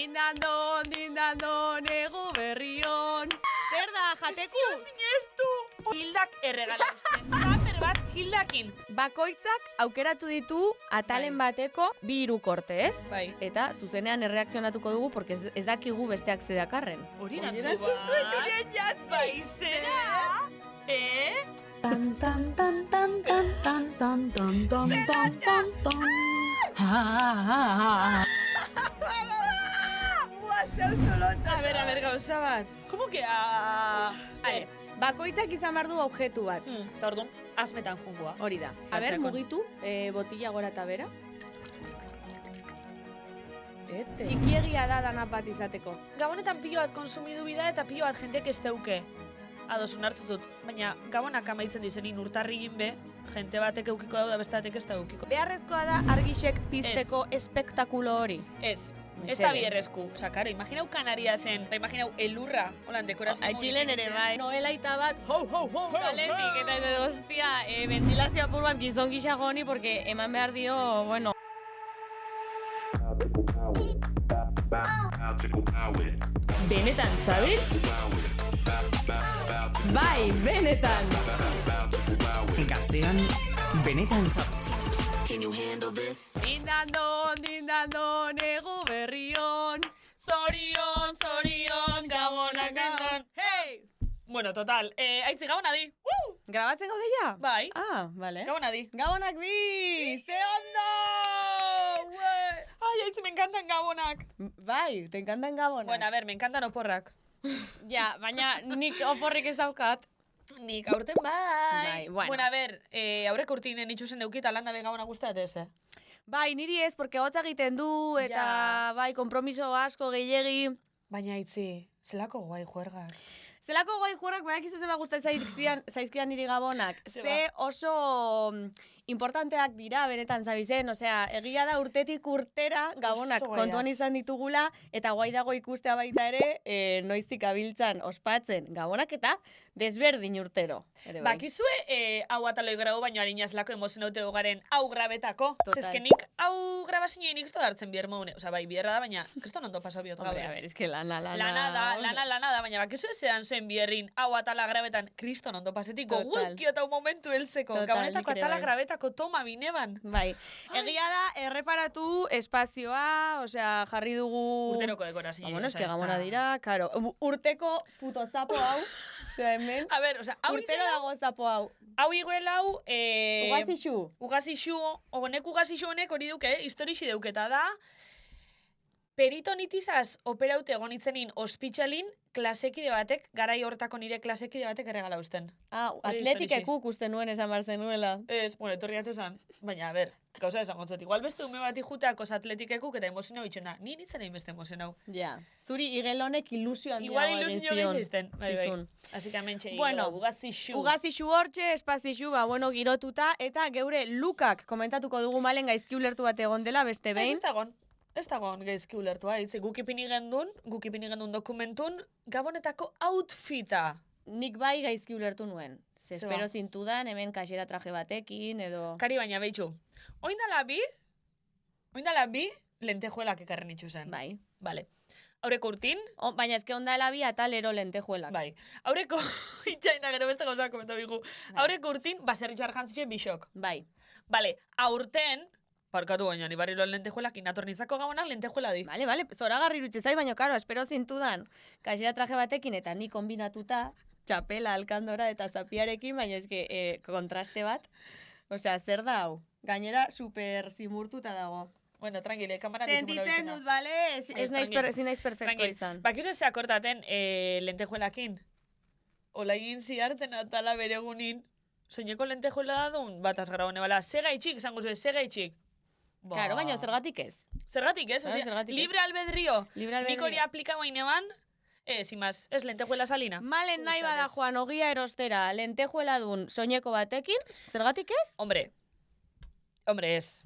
Dindandon, egu berrion. Zer da, jateku? Sinestu! Hildak erregala ustez. Taper bat Hildakin. Bakoitzak aukeratu ditu atalen bateko 2 hirukorte, ez? Bai. Eta zuzenean erreakzionatuko dugu, porque ez dakigu besteak zedakarren. Hori natzu bat. Bai, zera? Tan tan tan tan tan tan tan tan tan tan tan tan. A ver, gauza bat. ¿Cómo que Vale, bakoitzak izan behar du objektu bat. Eta orduan, asmetan jungoa. Hori da. A ber, mugitu, botila gora eta bera. Txikiegia da dana bat izateko. Gabonetan pilo bat konsumidu bida eta pilo bat jenteak ez teuke. Ados, onartzut, baina gabonak amaitzen dizenin urtarrigin be, jente batek eukiko da beste batek ez da eukiko. Beharrezkoa da argisek pizteko espektakulo hori. Ez. Ez da bierrezku. Osa, karo, imaginau Kanariasen, imaginau elurra, holan dekorazio. Txilen ere bai. Noelaita bat, kaletik, eta ez hostia, ventilazio apur bat gizon gisa goni, porque eman behar dio, bueno. Benetan, sabes? Bai, benetan! Gaztean, benetan sabes. Dindandon, egu berrion. Zorion, gabonak endan. Hey! Bueno, total, aitzi gabona di. Grabatzen gaude ja? Bai. Ah, vale. Gabona di. Gabonak di! Ze ondo! Ay, aitzi, me encantan gabonak. Bai, te encantan gabonak. Bueno, a ver, me encantan oporrak. Ja, baina nik oporrik ez daukat. Nik aurten bai. Bueno, a ver, aurreko urtinen itxusen eukita landa be gabona guztat ez, Bai, niri ez, porque hotza egiten du, eta bai, kompromiso asko gehiegi. Baina aitzi, zelako guai juergak. Zelako guai juerrak, badakizu zeba zaizkian niri gabonak. Ze oso importanteak dira, benetan, zabizen, osea, egia da urtetik urtera gabonak kontuan izan ditugula, eta guai dago ikustea baita ere, noiztik abiltzan ospatzen gabonak eta desberdin urtero. Bakizue, hau ataloi grau baino harinaz lako emozionaute garen hau grabetako. Zezkenik, hau grabazioa nik ez da hartzen bier maune. Osa, bai, bierra da, baina, kristo nondo paso biot gaur. Hombre, a ver, es que lana da, baina bakizue zedan zuen bierrin hau atala grabetan, kristo nondo pasetik, gogulkio eta un momentu heltzeko. Gabonetako atala grabetako toma bineban. Bai, egia da, erreparatu espazioa, osea, jarri dugu... Urteroko dekorazio. Bueno, es que gamona dira, karo. Urteko puto zapo hau, osea, hemen. A ver, osea, hau urtero dago zapo hau. Hau iguel hau... Ugazixu, honek ugazixu honek hori duke, historixi deuketa da, peritonitizaz operaute egonitzenin ospitxalin, klasekide batek, garai hortako nire klasekide batek erregala usten. Atletikekuk usten nuen esan barzen nuela. Ez, bueno, etorri atezan. Baina, a ber, gauza esan gotzot. Igual beste ume bat ijuteakos atletikekuk eta emozionau itxen da. Ni nintzen egin beste emozionau. Ja. Zuri igelonek ilusio handia igual ilusio gehiago bai. Así que amentxe, bueno, ugazixu. Ugazixu hortxe, espazixu, bueno, girotuta, eta geure Lukak komentatuko dugu malen gaizki ulertu bat egon dela beste behin. Ez dagoen gaizki ulertua, guk ipini gendun dokumentun, gabonetako outfita. Nik bai gaizki ulertu nuen. Espero zintudan, hemen kasera traje batekin, edo... Kari baina, behitxu. Oindala bi, lentejuelak ekarren itxu zen. Bai. Vale. Aurreko urtin... Baina eske ondala bi atalero lentejuelak. Bai. Aurreko... Itxaina gero beste gauzak komenta bigu. Aurreko urtin, baserritxar jantzitxe bisok. Bai. Vale. Aurten... Parkatu baina, ni barrilo lentejuelak inatornitzako gabonak lentejuela di. Vale, zoragarri irutze zai, baina karo, espero zintudan, kasera traje batekin eta ni kombinatuta, txapela, alkandora eta zapiarekin, baina eske kontraste bat. Osea, zer da hau? Gainera, super zimurtuta dago. Bueno, tranquile, kamara dizimula bitzen da. Sentitzen dut, bale? Ez naiz perfecto izan. Bakizu ze akortaten lentejuelakin? Ola egin ziarten atala beregunin, soineko lentejuela da duen, bat azgarabone, bala, segaitxik, zango zuen, segaitxik. Claro, baina zergatik ez. Zergatik ez, libre albedrio. Nik hori aplikau haineban, imaz, ez lentejuela salina. Malen nahi bada joan ogia erostera, lentejuela dun soineko batekin, zergatik ez? Hombre, ez.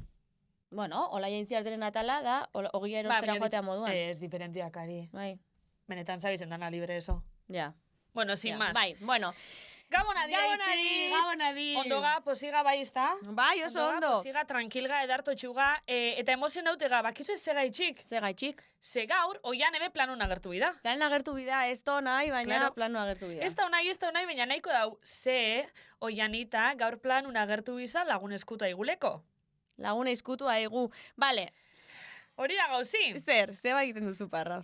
Bueno, hola jaintziarteren atala da, ogia erostera joatea moduan. Ez diferentziak ari. Bai. Benetan zabizen dana libre eso. Ja. Bueno, sin más. Bai, bueno. Gabonadi, Gabonadi. Ondoga, posiga bai, ezta? Bai, oso ondo. Posiga, tranquilga, edarto txuga, eta emozionautega, bakizu ez segaitxik. Ze gaitxik. Ze gaur, oian ebe planun agertu bida. Plan agertu bida, ez da nahi, baina Claro. planu agertu bida. Ez da nahi, baina nahiko dau, ze, oianita, gaur planun agertu biza lagun eskuta iguleko. Laguna izkutu aigu. Vale, Hori da gauzi. zer egiten duzu parra?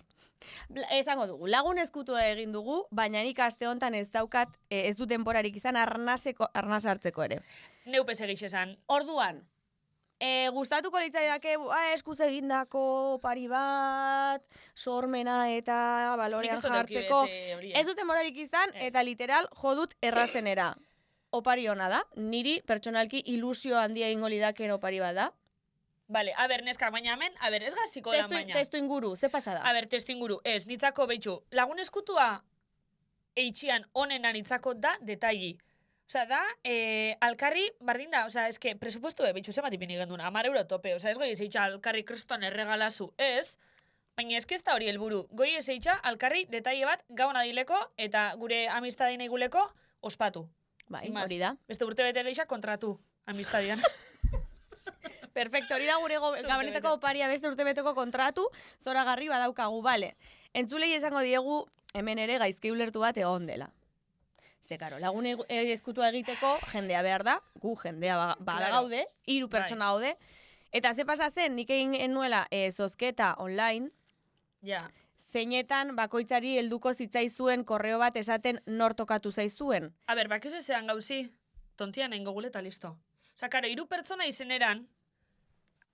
Esango dugu, lagun eskutua egin dugu, baina nik aste hontan ez daukat, ez du denborarik izan arnaz hartzeko ere. Neupez egiz esan. Orduan, gustatuko litzaidake eskuz egindako pari bat, sormena eta balorean jartzeko. Ez dut denborarik izan, Ez. eta literal jodut errazenera. Opari hona da, niri pertsonalki ilusio handia ingo lidaken opari bat da. Vale, a ber, neskak, baina hemen, a ber, ez gaziko lan baina. Testu inguru, ze pasada? A ber, testu inguru, ez, nitzako behitxu. Lagun eskutua eitxian onena nitzako da detaili. Osea, da, alkarri, bardin da, osea, eske, presupuesto behitxu, ze bat ipini gendun, 10 euro tope, osea, ez goi ez eitxa alkarri kriston erregalazu, ez, baina eske ez da hori helburu. Goi ez eitxa alkarri detaile bat gabon adileko eta gure amistadien eguleko ospatu. Bai, Sin más. hori da. Beste urte bete gehiago kontratu amistadian. Perfecto, hori da gure gabonetako oparia beste urtebeteko kontratu, zoragarri badaukagu, bale. Entzulei esango diegu, hemen ere gaizki ulertu bat egon dela. Ze, karo, lagun eskutua egiteko jendea behar da, gu jendea bada Claro. gaude, 3 pertsona gaude, eta ze pasa zen, nik egin nuela zozketa online, Ja. zeinetan bakoitzari helduko zitzaizuen korreo bat esaten nor tokatu zaizuen. A ber, bakizu ezean gauzi, tontian nengo gule eta listo. Osa, karo, 3 pertsona izeneran,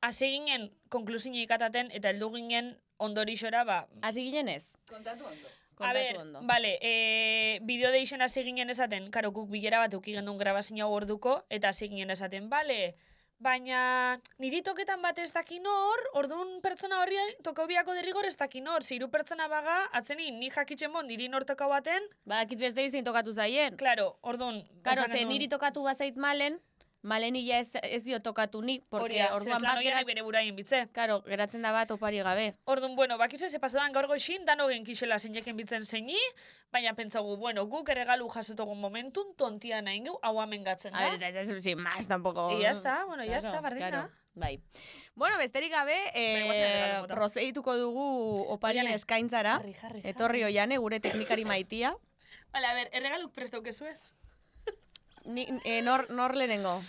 hasi ginen konklusio ikataten eta heldu ginen ondorixora, ba... Hasi ginen ez? Kontatu ondo. A ber, ondo. bale, bideo deixen hasi ginen esaten, karo, guk bilera bat uki gendun grabazio hau orduko, eta hasi ginen esaten, bale, baina niri toketan bat ez dakin hor, orduan pertsona horri tokau biako derrigor ez dakin hor, 3 pertsona baga, atzeni, ni jakitzen bon, niri nor tokau baten, Badakit beste izin tokatu zaien. klaro, orduan... Karo, esan ze genuen, niri tokatu bazait Malen ia ez dio tokatu nik, hori porque da, orduan zeslan bat oianak bere burain bitze. Karo, geratzen da bat opari gabe. Orduan, bueno, bakizu ze pasadan gaur goxin, dano gen kixela zeineken bitzen zeini, baina pentsagu, bueno, guk erregalu jasotogun momentun tontia nahi geu, hau amengatzen A da. ver, ez sin más tampoco. Y ya está, bueno, ya está, bardin da. Bai. Bueno, besterik gabe, guazen erregalo mota. prozeituko dugu oparien Oiane, eskaintzara. jarri. Etorri oiane, gure teknikari maitia. Vale, a ber, erregaluk prestaukezu ez? Nor lehenengo?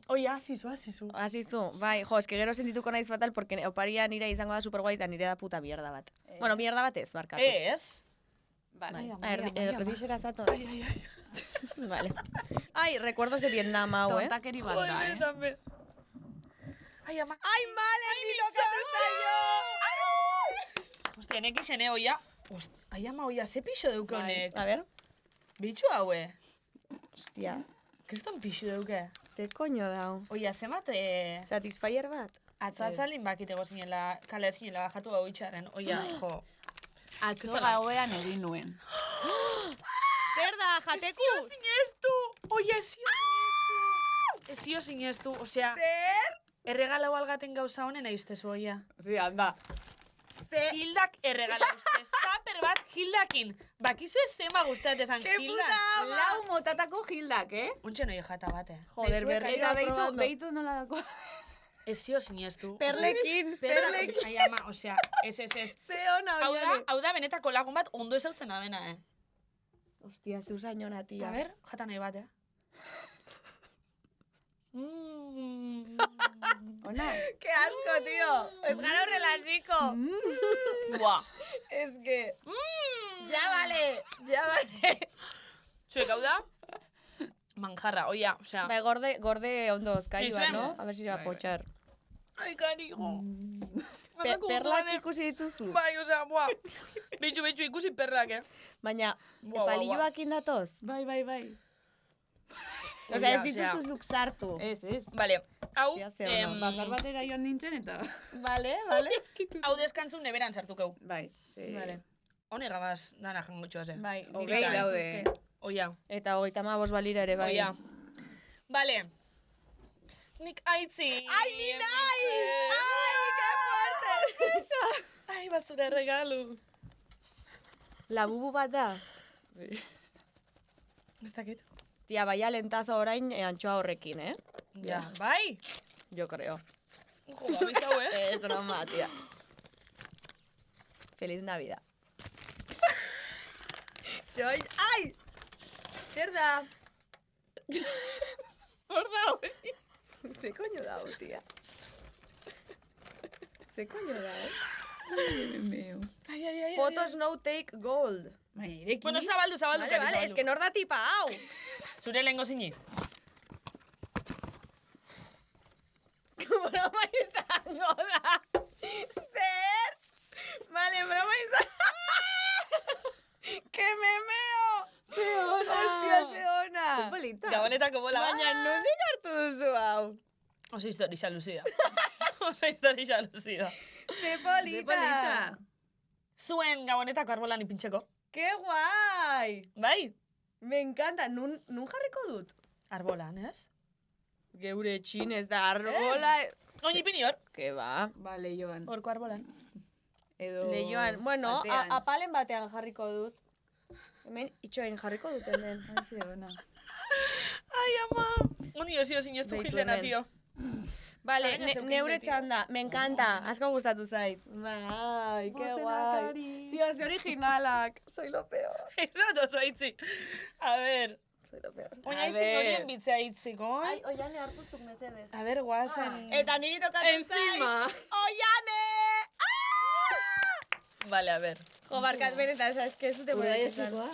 Oia, hasizu. Hasizu, bai, jo, eske gero sentituko naiz fatal, porque oparia nire izango da superguai eta nire da puta mierda bat. Bueno, mierda bat ez, barkatu. Ez? Vale. Vale. Erdixera zatoz. Vale. Ai, recuerdos de Vietnam hau, Tontakeri bat da, Joder, també. Ai, ama. Ai, Malen, ni tokatu zaio! Hostia, nek ixene, oia. Ai, ama, oia, ze pixo deuke honek. A ver, Bitxu haue. hostia, Kriston pixo deuke. ze koño dau. Oia, zemat, Satisfyer bat? atzo atzalin bakitego zinela, kale zinela bajatu hau itxaren. Oia, jo. Atzo gauean egin nuen. Zer da, jateku? Ezio sinestu! Oia, ezio sinestu. Osea, Zer? erregalau algaten gauza honen aiztezu, oia. Sí, anda. Hildak erregala ustez. Taper bat Hildakin. Bakizu ez zema guztat esan Ke Hildak. puta ama! Lau motatako hildak, Untxe noi jata bate. Joder, Bezuek berri Eta probando. beitu nola dako. Ezio sinestu. Perlekin, perlekin. Ai, ama, osea, ez. Ze ona, oiane. Hau da benetako lagun bat ondo ezautzen abena, Hostia, zeu sainona, tia. A ber, jata nahi bat, Ona. Qué asco, tío. Ez gara horrela hasiko. Buah. Es que... Ya vale. Zuek hau da? Manjarra, oia, osea. Bai, gorde ondo ozkailua, Dizuem. no? A ver si se va a pochar. Ai, karigo. Perlak ikusi dituzu. Bai, osea, buah. Bitxu, ikusi perrak, Baina, Buah, palilloak indatoz. Bai. Osea, ez Osea, dituzu zuk sartu. Ez. Vale, hau, Hostia, ze ona. Bazar batera joan nintzen eta... Vale. hau deskantzun neberan sartukeu. Bai, sí. Vale. Hone gabaz dana jangotxoa ze. Bai, Hogei dira daude. dituzte. Oia, Eta 35 balira ere, bai. oia. Vale. Nik aitzi. Ai, ni naiz! Ai, que fuerte! Ai, basura regalu. Labubu bat da. Ez dakit. Tia, vaya lentazo orain antxoa horrekin, Ja, bai? Yo creo. Jo, babizau, Es broma, tía. Feliz Navidad. Joy, ¡ay! Zer da? Hor da, Ze koño dau, tía. Ze koño dau. Ai. Photos no take gold. Baina, ireki. Bueno, zabaldu, Vale, es que nor da tipa hau. Zure lehengo zini. Broma izango da. Zer? Vale, broma izango. Que me meo. Ze ona. Hostia, ze ona. Polita. Gabonetako bola. Baina nondik hartu duzu hau? Oso historia luzida. Oso historia luzida. Ze polita. Zuen gabonetako arbolan ipintzeko. Que guai. Bai? Me encanta. Nun jarriko dut? Arbolan, ez? Geure txin ez da arbola. Oin ipini hor. Que ba. Bale, Joan. Horko arbolan. Edo... Leioan. Bueno, batean. apalen batean jarriko dut. Hemen itxoen jarriko dut hemen. Ai, ze ona. Ai, ama. Oni osio sinestu Beitu gildena, hemen. tio. Vale, Baina zeukin neure beti. txanda. Me encanta. Asko gustatu zait. Bai, que guai. Tío, ze originalak. Soy lo peor. Ez dut oso itzi. A ver. Soy lo peor. Oina A itzik ver. horien bitzea itziko. Ai, oiane hartuzuk mesedez. A ver, guazen. Eta niri tokatzen zait. Encima. Oiane! Vale, a ver. Jo, barkat benetan, es que ez dute Urdai merezi izan. azpikoa.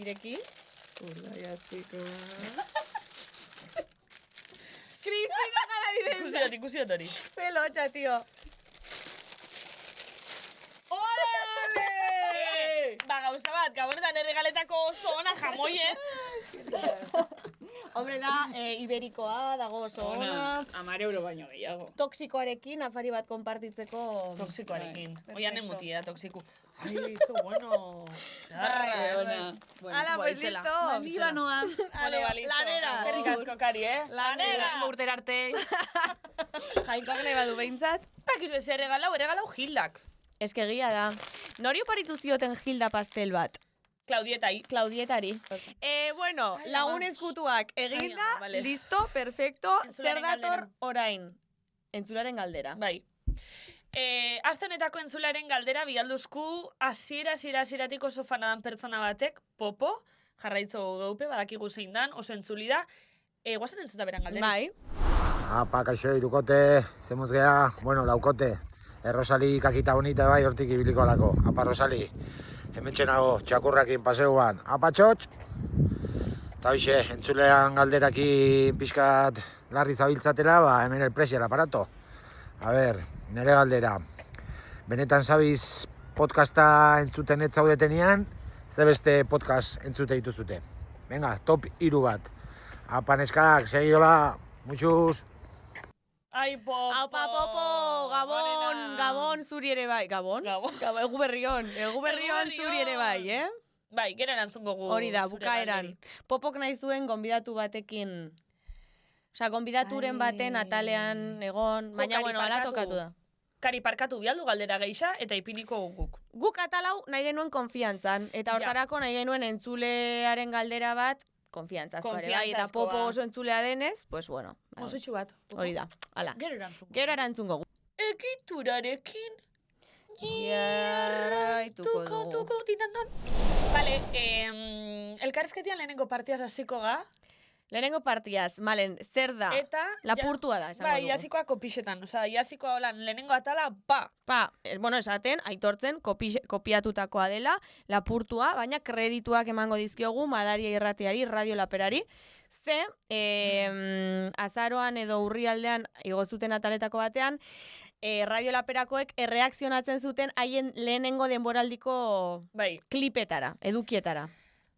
Ireki? Urdai azpikoa. Cristina gara Ikusiot hori. Ze lotxa, tío. Ole, ole! Ba, gauza bat, gabonetan erregaletako oso ona jamoi, Hombre, da, iberikoa, dago oso ona. 10 euro baino gehiago. Toxikoarekin afari bat konpartitzeko. Toxikoarekin. Perfecto. Oian emutia, toxiku. Ai, qué bueno. Ai, Ona. Bueno, Ala, pues guaizela. listo. Libanoa. Ale, Bueno, ba, listo. lanera. Eskerrik asko, Kari, Lanera. Urtera arte. Jainkoak nahi badu behintzat. Pakizu ez erregalau Hildak. Ez que egia da. Nori oparitu zioten Hilda pastel bat? Klaudietai. Klaudietari. Bueno, lagun ezkutuak eginda, ama, vale. listo, perfecto, zer Entzularen dator galdera. orain? Entzularen galdera. Bai. Aste honetako entzularen galdera bialduzku hasieratik oso fanadan pertsona batek, Popo, jarraitzo geupe, badakigu zein dan, oso entzuli da. Guazen entzuta beran galdera. Bai. Apa, kaixo, irukote, zemuz geha, bueno, laukote. Rosali kakita bonita bai, hortik ibiliko lako. Apa, Rosali, hemen txenago, txakurrakin paseuan. Apa, txotx! Eta hoxe, entzulean galderakin pixkat larri zabiltzatela, ba, hemen el presia, el aparato. A ber, nire galdera. Benetan zabiz podcasta entzuten ez zaudetenean, ze beste podcast entzute dituzute. Venga, top 3 bat. Apa, neskak, segiola, muchus. Ai, Popo! Aupa, Popo, Gabon, Onena. Gabon zuri ere bai. Gabon? Gabon. Egu berrion zuri ere bai, Bai, gero erantzungo gu. Hori da, zure bukaeran. galderi. Popok nahi zuen gonbidatu batekin. Osea, gonbidaturen baten atalean egon, baina, Kari, bueno, ala barkatu. tokatu da. Kari parkatu bialdu galdera geisha eta ipiniko guk. Guk atalau nahi genuen konfiantzan, eta hortarako nahi genuen entzulearen galdera bat konfiantzazkoa ere, bai, eta Konfiantzazkoa. Popo oso entzulea denez, pues bueno, Osotxu bat. hori da, ala. Gero erantzungo. Gero erantzungo gu. Egiturarekin Jarraituko dugu. titanton. Vale, elkarrizketian lehenengo partiaz hasiko ga, Lehenengo partiaz, malen, zer da? eta... Lapurtua da, esango Bai, dugu. jasikoa kopixetan, osea, jasikoa holan lehenengo atala, ba! Bueno, esaten, aitortzen, kopiatutakoa dela, lapurtua, baina kredituak emango dizkiogu Madaria irratiari, Radio Laperari, ze, azaroan edo urrialdean igo zuten ataletako batean, Radio Laperakoek erreakzionatzen zuten haien lehenengo denboraldiko Bai, klipetara, edukietara.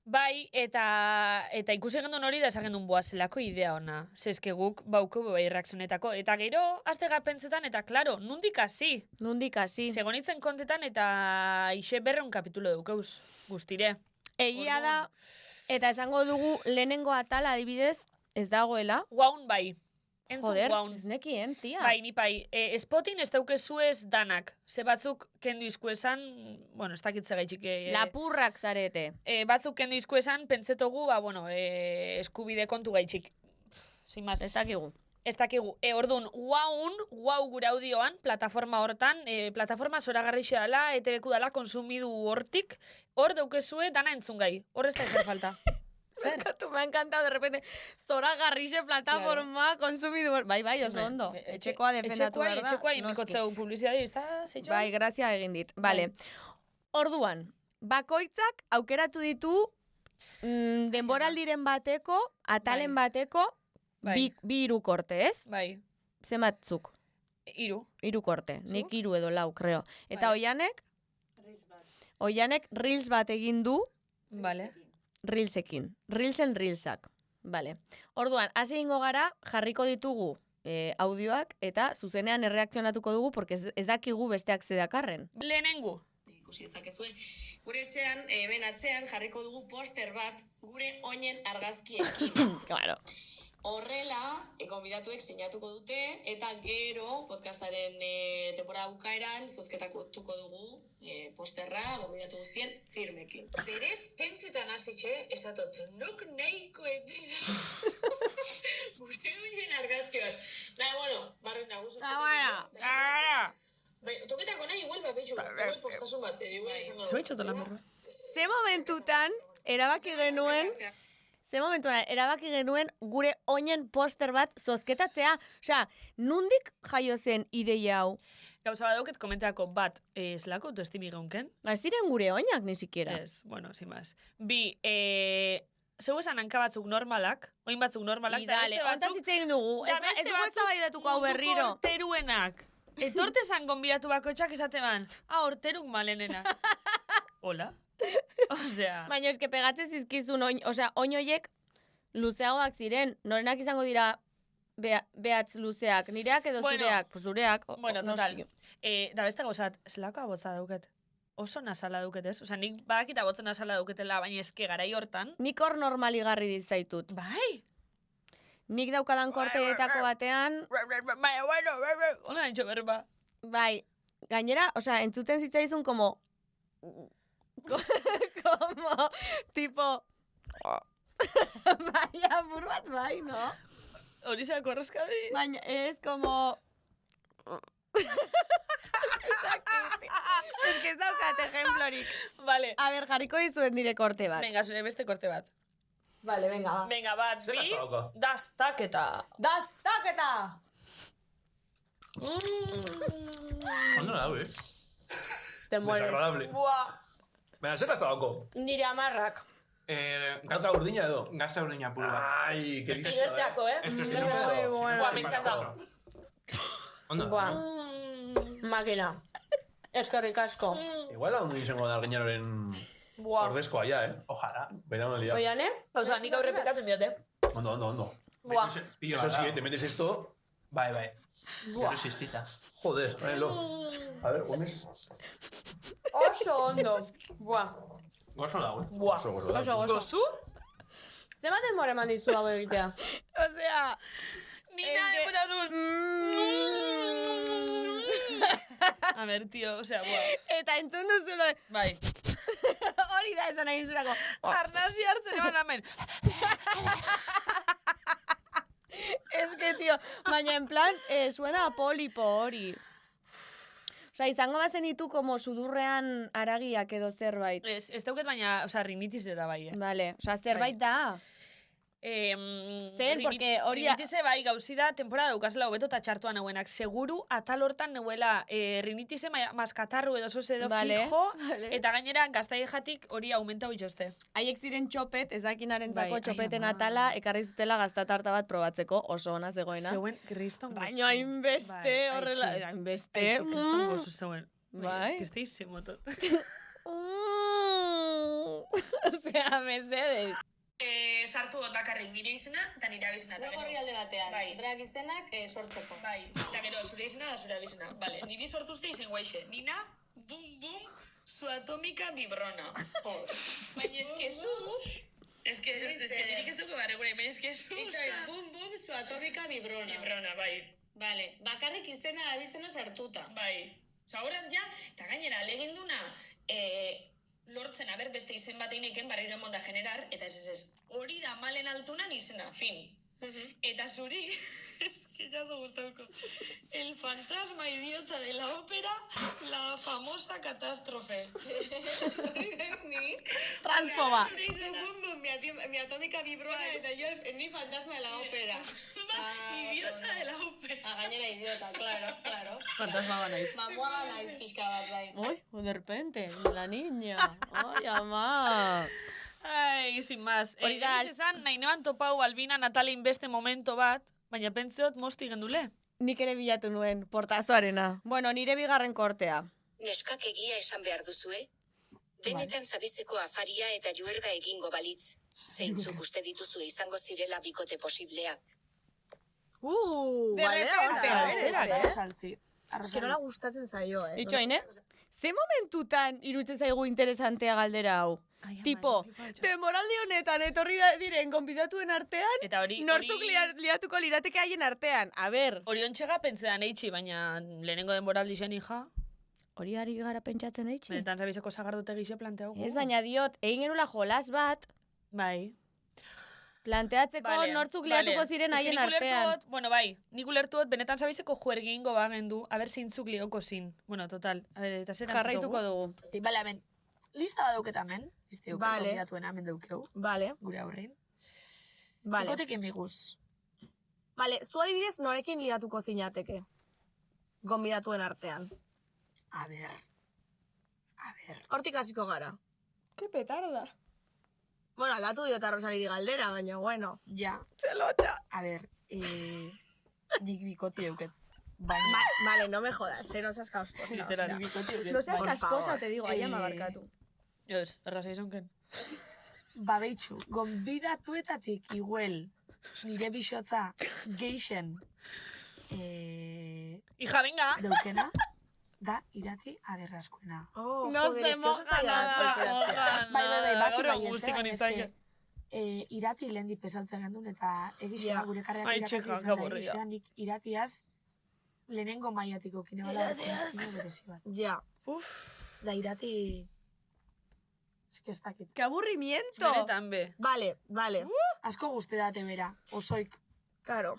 bai, eta ikusi gendun hori da esan gendun boazelako idea ona. Zezke guk bauko bai reakzionetako. Eta gero, azte pentsetan, eta klaro, nundik hasi. Nundik hasi. Segonitzen kontetan eta ixe 200 kapitulo dukeuz, guztire. Egia da, eta esango dugu lehenengo atala adibidez, ez dagoela. Guaun bai. Entzun Joder, guaun. ez nekien, tia. Bai, ni bai. Spotin ez daukezuez danak. Ze batzuk kendu izku esan, bueno, ez dakitze gaitxik. Lapurrak zarete. Batzuk kendu izku esan, pentsetogu, eskubide kontu gaitxik. Sin más. Ez dakigu. Ez dakigu. Orduan, guau gure audioan, plataforma hortan, plataforma zoragarrixe dela, ETBku dela, konsumidu hortik, hor daukezue dana entzun gai. Hor ez da ezer falta. Zer? Me ha encantado, de repente, Zora Garrixe plataforma, konsumidu... Bai, oso ondo. Etxekoa defendatu behar da. Etxekoa imikotzeu publizidadi, ez da, zeitxo? Bai, grazia egin dit. Vale. Orduan, bakoitzak aukeratu ditu denboraldiren bateko, atalen bateko, bi irukorte, ez? Bai. Zenbatzuk? Irukorte. Nik 3 edo 4, creo. Eta Oianek reels bat egin du, Vale. Reelsekin. Reelsak. Vale. Orduan, hasi ingo gara, jarriko ditugu audioak, eta zuzenean erreakzionatuko dugu, porque ez dakigu besteak zedakarren. Lehenengu. Ikusi dezakezue. Gure etxean, atzean jarriko dugu poster bat, gure oinen argazkiekin. Claro. Horrela, konbidatuek sinatuko dute, eta gero podcastaren temporada bukaeran zozketatuko dugu posterra, konbidatu guztien, firmekin. Berez, pentsetan hasitxe, esatot, nok nahiko etida. Gure oinen argazki bat. Bueno, barrenda guztuz. Toketako nahi, igual, betxu, igual postasun bat, igual izango. Zer betxotan amorra? Ze momentutan, erabaki genuen gure oinen poster bat zozketatzea. Osea, nundik jaio zen ideia hau? Gauza bat dauket komenteako bat, zelako autoestimi gaunken? Ez ziren gure oinak, ni siquiera. Ez, bueno, sin más. Bi, zeu esan hanka batzuk normalak, oin batzuk normalak, da Dale, beste ontaz batzuk... hitz egin dugu. Ez dugu eztabaidatuko hau berriro. Horteruenak. Etortezan gonbidatu bakoitzak esateban, horteruk malenena. Hola? Osea... Baina eske pegatzen zizkizun oin hoiek luzeagoak ziren. Norenak izango dira behatz luzeak. Nireak edo zureak? Pues zureak. Bueno, total. Da beste gauzat, zelako abotza dauket. Oso nasala dauket, ez? Osea, nik badakita abotza nasala dauketela, baina eske garai hortan. Nik hor normaligarri dizaitut. Bai! Nik daukadan korteetako batean... Baina, bueno, hola entxo berba. Bai, gainera, osea, entzuten zitzaizun como... como, tipo... Bai, apur bat bai, no? Hori zeako arroskadi? Baina, ez como... Ez que ez daukat ejemplorik. Vale. A ver, jarriko dizuen nire korte bat. Venga, zure beste korte bat. Vale, venga, va. Venga, bat, bi, dastaketa. Dastaketa! Ondo da, eh? Te mueres. Desagradable. Buah. Baina, zer dastabako? Nire amarrak. Gazta urdina edo? Gazta urdina pulu bat. Ai, que listo, Liberteako, Es que si no Muy puedo. bueno. Buah, me encanta. Ondo. Buah, makina. Eskerrik asko. Igual da ondo izango da Argiñanoren Buah. ordezkoa ya, Ojara. Beran al día. Oiane? Osa, nik aurre pekatu enbiate. Ondo. Buah. Pillo Eso bat sí, da. te metes esto... Bai. Gero sistita. Joder, tráelo. A ver, pones... Oso ondo. Buah. Gozo dago, eh? Buah. Oso gozo. Gozu? Zer bat denbora eman dizu hau egitea? Osea... Nina, A ver, tío, osea, buah. Eta entzun duzulo... Bai. Hori da esan egin zurako. Arnasi hartzen eban hemen. Es que, tío, baina en plan, suena a polipo hori. Osa, izango bazen ditu como sudurrean aragiak edo zerbait. Ez dauket baina, osea, rinitis da bai, eh? Vale, osa, zerbait da. Porque hori... Rinitise bai gauzi da, temporada daukazela hobeto eta txartuan hauenak. Seguru atal hortan neuela rinitise maskatarru edo zoz edo fijo, eta gainera gaztaiejatik hori aumenta hoitxoste. Haiek ziren txopet, ezakinaren zako Bai, txopeten ai, ama. atala, ekarri zutela gaztatarta bat probatzeko, oso ona zegoena. Zeuen kriston gozu. Baina hainbeste horrela, hainbeste. Kriston gozu zeuen. Bai. Ez que izimotot. Osea, mesedez. Sartu dut bakarrik nire izena eta nire abizena. Gorri alde batean, Bai. drag izenak sortzeko. Bai, eta gero, zure izena da zure abizena. Vale, niri sortuzte izen guaixe. Nina, bum, bum, su atómica vibrona. Baina eskezu, Es que dirik ez dugu barregure, es que es... Bum, bum, su atómica vibrona. Librona, bai. Vale, bakarrik izena abizena sartuta. Bai. Osa, horaz ja, eta gainera, leginduna, lortzen, beste izen bat einekin, barriro emonda generar, eta ez, hori da malen altunan izena, fin. Eta zuri, es que ya se gustauko. El fantasma idiota de la ópera, la famosa catástrofe. Transfoba. Su bum, bum, mi atómica vibrona, eta yo ni fantasma de la ópera. Idiota de la ópera. Gainera idiota, claro. Fantasma ba naiz. Mamua naiz pixka bat, bai. Uy, de repente, la niña. Ay, ama. Ai, sin más. Hori da- Esan, nahi neban topau Albina Natalin beste momento bat, baina pentseot mosti gendule. Nik ere bilatu nuen, portazoarena. Bueno, nire bigarren kortea. Neskak egia esan behar duzue? Benetan zabizeko afaria eta juerga egingo balitz. Zeintzuk uste dituzu izango zirela bikote posiblea. De repente, Saltzi. Ez que nola gustatzen zaio, Itxoin, Ze momentutan irutzen zaigu interesantea galdera hau? Tipo, temoraldi honetan etorri diren gonbidatuen artean, Eta hori... nortzuk liatuko lirateke haien artean. A ber. Oriontxega pentsean eitxi, baina lehenengo denboraldi zen, hija. Hori ari gara pentsatzen eitxi? Benetan zabizeko zagardute gixe planteago. Ez, baina diot, egin genula jolas bat, Bai. planteatzeko nortzuk liatuko ziren haien artean. Bueno, bai, nik ulertuot, benetan zabizeko juergingo bagendu, a ber zeintzuk lioko zin. Bueno, total, a ber, eta zer Jarraituko dugu. Bale, hemen, lista bat dauketa hemen. Lista dauketa, Vale. konbidatuena hemen daukeu, Vale, gure aurrein. vale. Ikotek emiguz. Vale, zu adibidez norekin liatuko zinateke? Gonbidatuen artean. A ber. Hortik hasiko gara. Ke petarda. Bueno, aldatu diota Rosaliri galdera, baina bueno. Ja. Zelotxa. A ber, nik bikoti euket. Baina, Vale, no me jodas, no seas casposa. literal, bikoti euket. No seas Por casposa, favor. te digo, aiama barkatu. Ez, erraza izanken. Ba, behitxu, gonbidatuetatik iguel, nire bixotza geixen Hija, venga! Daukena, da irati agerrazkoena. Oh, No joder, se es que oso moja zaila da nada. aukeratzea. Bai, baki Gaur baietze, guztiko baina nintzake. eske, irati lehendi pesaltzen gendun, eta egizia Ja. gure karreak Ai, irakatzi txika, izan da, gaborria. egizia nik iratiaz lehenengo maiatiko kinebala kontzio berezi bat. Ja. Da irati... Ez que ez dakit. ¡Qué aburrimiento! Benetan be. Vale, vale. Asko guzti date bera, osoik. Claro.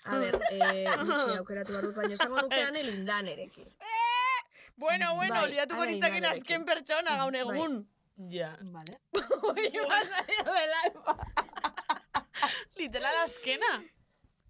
A ver, ni aukeratu behar dut, baina esango nukean elindanerekin. Bueno, Bai, liatuko ara nitzaken indarekin. azken pertsona gaun egun. Ja. Vale. Ui, basaio del alma. Literal azkena.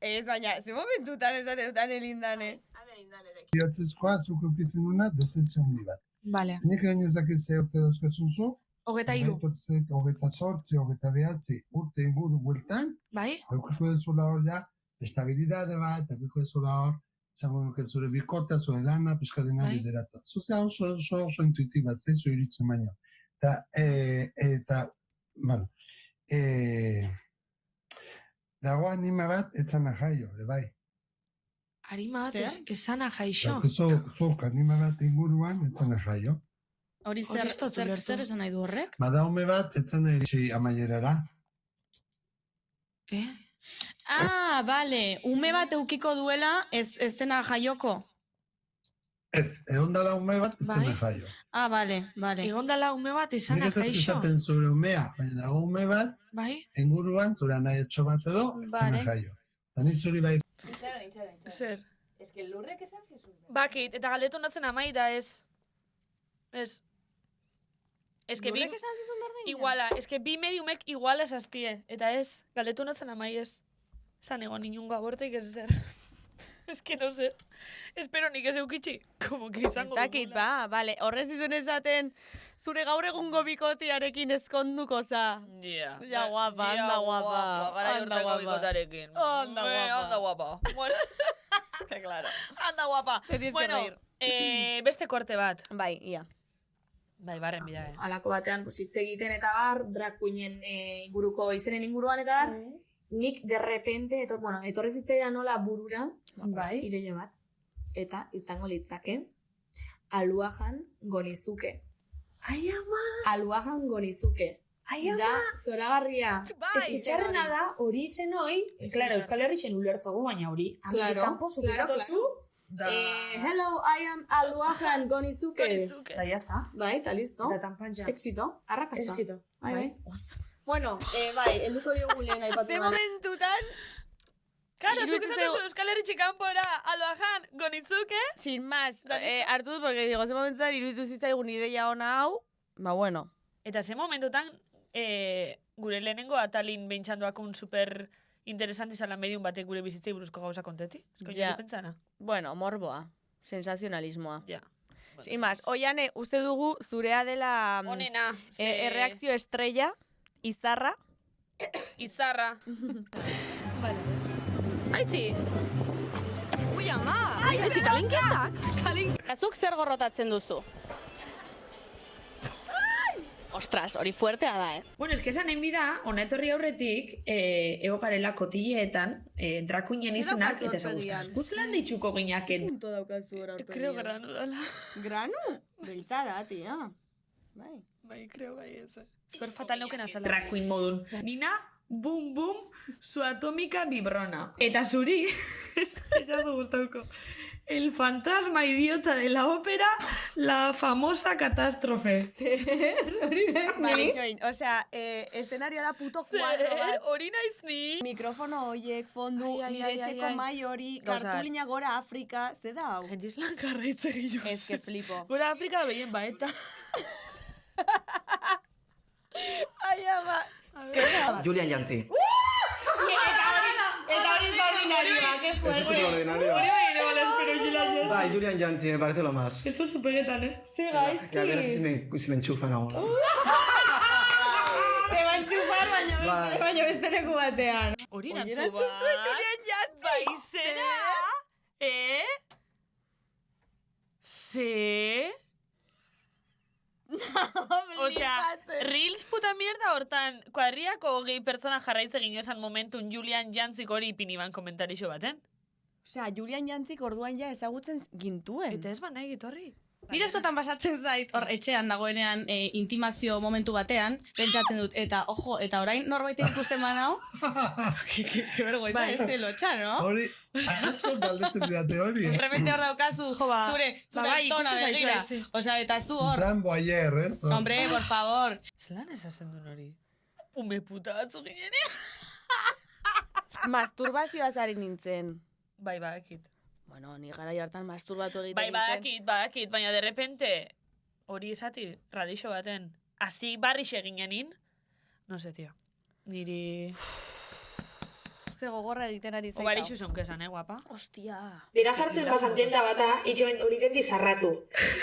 Ez, baina, ze momentutan esate dutan elindane. Elindanerekin. Bihotzezkoa zuk eukitzen duna dezenzio handi bat. Vale. Nik egin ez dakit ze urte dauzkazun zu, Hogeta hiru. 28, 29 urte inguru bueltan, Bai? eukiko dezula hor ja, estabilidade bat, eukiko dezula hor, zango nuke zure bikota, zure lana, pixka dena Bai. bideratu. Zuzea oso intuitibatzen, zu iritzen baino. Eta, bueno, dago anima bat, etzana jaio, ere bai. Arima bat Zer? esana jaixo. Zuk anima bat inguruan, etzana jaio. Hori zer esan nahi du horrek? Badaume bat, etzana iritsi amaierara. Ah, bale, ume bat eukiko duela ez dena jaioko. Ez, egon dala ume bat, etzana Bai. jaio. Ah, bale. Egon dala ume bat Nik esana ez dut jaixo. esaten zure umea, baina dago ume bat, Bai? inguruan, zure nahi etxo bat edo, etzana Vale. jaio. Eta nik zuri bai, Zer? Bakit, eta galdetu notzen amai da ez. Ez. Ez que bi... Lurrek esan zizun berdina? Iguala, ez que bi mediumek iguala esaztie. Eta ez, galdetu notzen amai ez. Zan egon inungo abortoik ez zer. Ez que no sé. Espero nik ez eukitxi. Como que Ez izango dakit, dugula. ba, bale. Horrez izun esaten, zure gaur egungo bikotiarekin eskonduko za. Ja. Ja, guapa, anda guapa. Gara Anda jortako guapa. bikotarekin. Anda guapa. Anda guapa. Bueno, Que claro. anda guapa. Te tienes que Bueno, reír. beste korte bat. Bai, ia. Bai, barren bida, Alako batean, hitz egiten eta bar, drag queenen inguruko izenen inguruan eta bar, nik de repente, etorri zitzaidan nola burura, Bai. ideia bat, eta izango litzake, Aluajan Gonizuke. Ai, ama. Aluajan Gonizuke. Ai, ama! Da, zoragarria. Ez que txarrena da, hori zen hoi, claro, Euskal Herrixen ulertzogu, baina hori. Claro, Kanpo, suposatozu, Hello, I am Aluajan Gonizuke. eta jazta. Bai, eta listo. Eta tanpantxa. Éxito, arrakasta. Éxito. Bai. Bueno, bai, helduko diogu lehen aipatu. Ze momentutan, Claro, zuk Iruditzen esan duzu Euskal Herritxe kanpora aloajan gonizuke. sin más, hartu dut, porque digo, ze momentutan iruditu zitzaigun ideia ona hau, ba bueno. Eta ze momentutan, gure lehenengo atalin behintxandoakun super interesante izan lan medium batek gure bizitzei buruzko gauza konteti. Esko Ja. nire pentsana. Bueno, morboa, sensazionalismoa. Ja. Sin más, Oiane, uste dugu zurea dela Onena. erreakzio estrella, izarra. Izarra. Aitzi! Ui, ama! Aitzi, kalinkiztak? Azuk zer gorrotatzen duzu? Ostras, hori fuertea da, Bueno, es que esan enbida, ona etorri aurretik, egogarela kotilleetan, drakuinen izenak, eta ezagustaz. Guzlan ditxuko ginaken. Punto daukazu hor aurpegian. Creo granu dala. Granu? Belta da, tia. Bai. Bai, creo bai ez. Eskor fatal neuken azala. Drakuin modun. Nina, bum, bum, su atómica vibrona. Eta zuri, es que ya se gustauko. El fantasma idiota de la ópera, la famosa catástrofe. Vale, join. Osea, eszenarioa da puto cuadro bat. Hori naiz ni. Mikrofono horiek, fondu, Ai, nire etxeko mai hori, Gauza bat. kartulina gora Afrika, ze da hau? Gente islan karraitze gehiago. Ez que flipo. Gura Afrika behien baeta. Ai, ama. Julian Jantzi. Eta hori ordinarioa, que Eso es extraordinario. Bai, Julian Jantzi, me parece lo más. Esto es superetan, Ze Que a ver si me enchufan ahora. Te va a enchufar, Bai. baina beste leku batean. Hori Oie, nantzu bat. Julian Jantzi. Bai, zera. Ze? Osea, Reels puta mierda hortan, kuadriako hogei pertsona jarraitze gino esan momentun Julian Jantzik hori ipiniban komentarixo baten. Osea, Julian Jantzik orduan ja ezagutzen gintuen. Eta ez ba nahi gitorri. Nire askotan pasatzen zait, hor etxean dagoenean intimazio momentu batean, pentsatzen dut, eta ojo, eta orain norbaitek ikusten banau, que vergoita ez de lotxa, no? Hori, asko galdetzen didate hori. Repente hor daukazu, ba, zure bai, tona ikusten begira. zaitxu, Osea, eta zu hor, Plan boyer, ez? hombre, por favor. Zelan esazen duen hori? Ume puta batzu ginen. Masturbazioa zari nintzen. Bai, badakit. Bueno, ni garai hartan masturbatu egiten Bai, badakit, baina de repente hori esati radixo baten. Hasi barrixe eginenin. No sé, tío. Niri... Ze gogorra egiten ari zaita. Obarixu zonkezan, guapa? Ostia. Bera sartzen bazan tienda bata, itxoen hori dendi sarratu.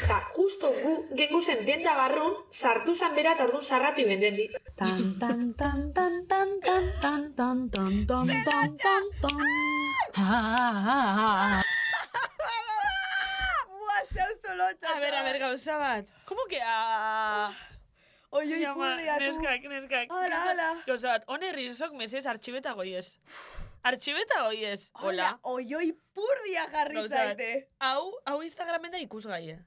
Eta justo gu gengu zen tienda barrun, sartu zan bera eta orduan sarratu iben dendi. Tan tan tan tan tan tan tan tan tan tan tan tan tan. Buah, zeu zolotxa. A ver, gauza bat. ¿Cómo que Oi, ipurdia, tu. Neskak. Hala. Gauza bat, hone rilsok mesez artxibeta goiez. Artxibeta goiez. Hola. Oi, purdia jarri Gauza bat, zaite. hau Instagramen da ikusgai,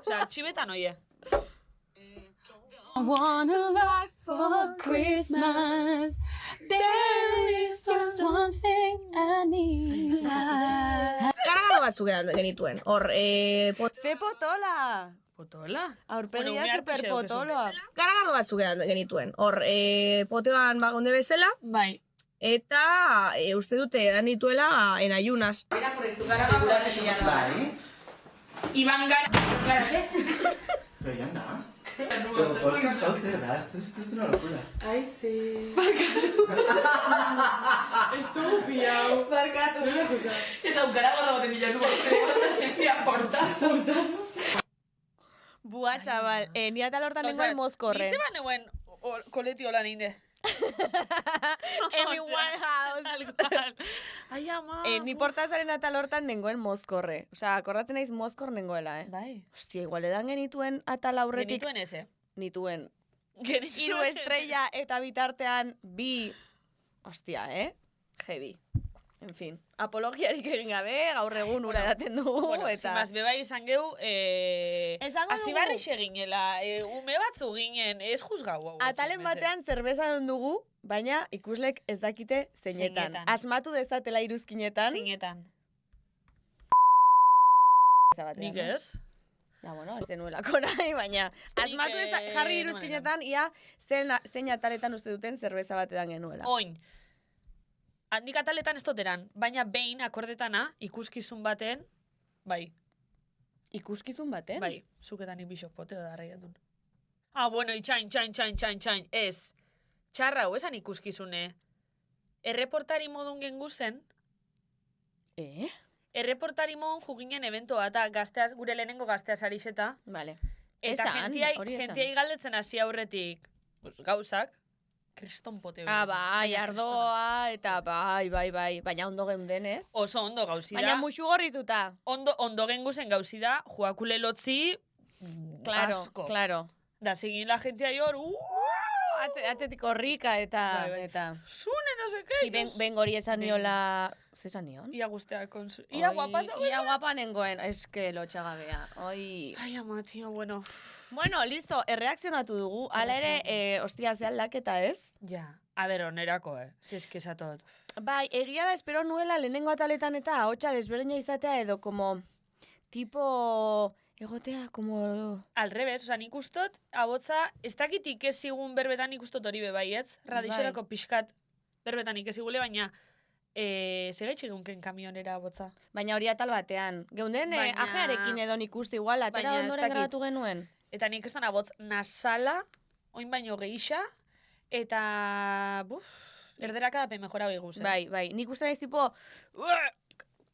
Osa, artxibetan oie. I want a life for Christmas. There is just one thing I need. Kargado batzuk genituen. Hor, ze potola. Potola? Aurpegia Bueno, super umear potoloa. Garagardo batzuk genituen. Hor, poteoan bagonde bezala. Bai. Eta uste dute edan dituela en ayunas. Bai. Iban gara, Pero ya anda. Pero podcast hau zer da, esto es una locura. Aitzi. Barkatu. Ez aukara gorra baten bilatu bat, sempre aporta. Buah, chaval. Ni atal hortan nengoen mozkorre. Ni zeba neuen koleti hola ninde. Amy Winehouse. Ai, ama. Ni portazaren atal hortan nengoen mozkorre. Osea, akordatzen naiz mozkor nengoela, Bai. Hostia, igual edan genituen atal aurretik. Genituen eze. Nituen. Genituen 3 estrella eta bitartean 2. Hostia, Heavy. En fin, apologiarik egin gabe, gaur egun ura daten dugu, Bueno, eta... zimaz, bebai izan geu, Esango dugu. azibarrix eginela, ume batzu ginen, ez juzgau hau. Atalen batean zerbeza don dugu, baina ikuslek ez dakite zeinetan. Zeinetan. Asmatu dezatela iruzkinetan. Zinetan. Zabatean, Nik no? ez. Ja, bueno, ez zenuelako nahi, baina asmatu jarri iruzkinetan, ia zein ataletan uste duten zerbeza batetan genuela. Oin, nik ataletan ez doteran, baina behin akordetana ikuskizun baten, bai, Ikuskizun baten? bai, zuketan nik bisok poteo da arraiatun. Bueno, itxain, ez. Txarra hau, esan ikuskizune. Erreportari modun gengu zen, erreportari modun juginen eventoa, eta gazteaz, gure lehenengo gazteaz arixeta. Vale. Eta Esan, hori esan. gentiai galdetzen hasi aurretik, pues, gauzak, kriston poteo. Bai, ardoa, eta bai, baina ondo geundenez. Oso ondo gauzi da. Baina musu gorrituta. Ondo gengu zen gauzi da, joakule lotzi, Claro, asko. claro. Da, segin la gente ahí hor, Atetik horrika eta... Bai. eta... Sune, no sé qué. Si ben gori esan niola... Ze esan nion? Ia guztea konsu. Ia guapa zagoela. Ia guapa nengoen, eske lotxagabea. Oi... Ai, ama, tío, bueno. Bueno, listo, erreakzionatu dugu. Hala ere, ostia ze aldaketa ez? Ja, a ber, onerako, Zeske esatot. Bai, egia da, espero nuela lehenengo ataletan eta ahotsa desberdina izatea edo como... Tipo... Egotea, como... Al revés, oza, nik ustot, abotza, ez dakit ikesigun berbetan ikusten hori bebaietz. Radixorako pixkat berbetan ikesigule, baina segaitxe gunken kamionera abotza. Baina hori atal batean. Geunden ajearekin edo nik uste igual, atera Baina ez ondoren dakit. grabatu genuen. Eta nik estan abotz nasala, oin baino geisha, eta... erderaka dape mejora beguz, Bai, nik uste naiz tipo...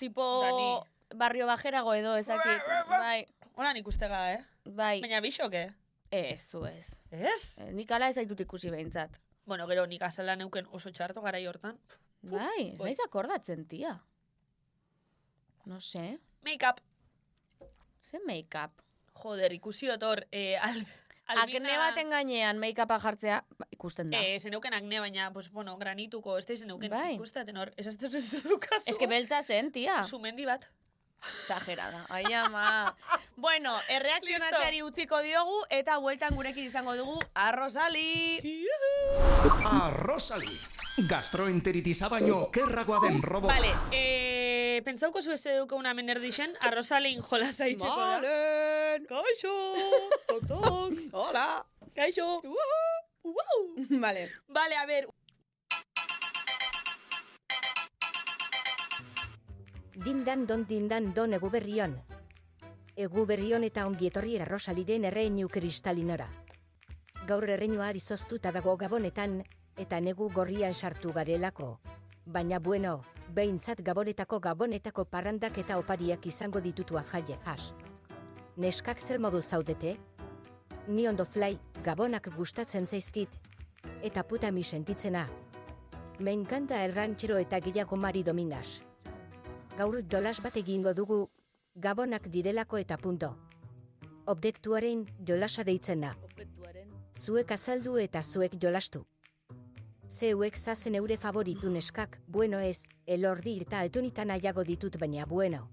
Dani. Barrio bajerago edo, ezakit. Bai. Hora nik ustega, Bai. Baina bisok, Ez, zu ez. Ez? Nik ala ez zaitut ikusi behintzat. Bueno, gero nik azala neuken oso txarto garai hortan. Bai, ez naiz akordatzen, tia. No sé. Make-up. Ze make-up? Joder, ikusi otor, Akne baten gainean make-upa jartzea, ikusten da. Zeneuken akne, baina, pues, bueno, granituko, ez da zeneuken Bai. ikustaten hor. Ez aztezu ez edukazu. Ez que beltza zen, tia. Sumendi bat. Exagerada. Ai, ama. Bueno, erreakzionatzeari utziko diogu eta bueltan gurekin izango dugu Arrosali. Arrosali. Gastroenteritisa baino kerragoa den robo. Vale, pentsauko zu ez eduko una menerdixen, Arrosalin jolasa itxeko da. Malen! Kaixo! Totok! Hola! Kaixo! Vale. Vale, a ver. Dindan don egu berrion. Egu berrion eta ongietorri Arrosaliren erreinu kristalinora. Gaur erreinua arizoztuta dago Gabonetan eta negu gorrian sartu garelako. Baina bueno, behintzat Gabonetako parrandak eta opariak izango ditutua jaie has. Neskak zer modu zaudete? Ni ondo fly, Gabonak gustatzen zaizkit. Eta puta mi sentitzena. Me encanta el ranchero eta gehiago Mari Dominas. Gaur jolas bat egingo dugu, Gabonak direlako eta punto. Objektuaren jolasa deitzen da. Zuek azaldu eta zuek jolastu. Zeuek zazen eure favoritu neskak, bueno ez, elordi eta etunitan aiago ditut baina bueno.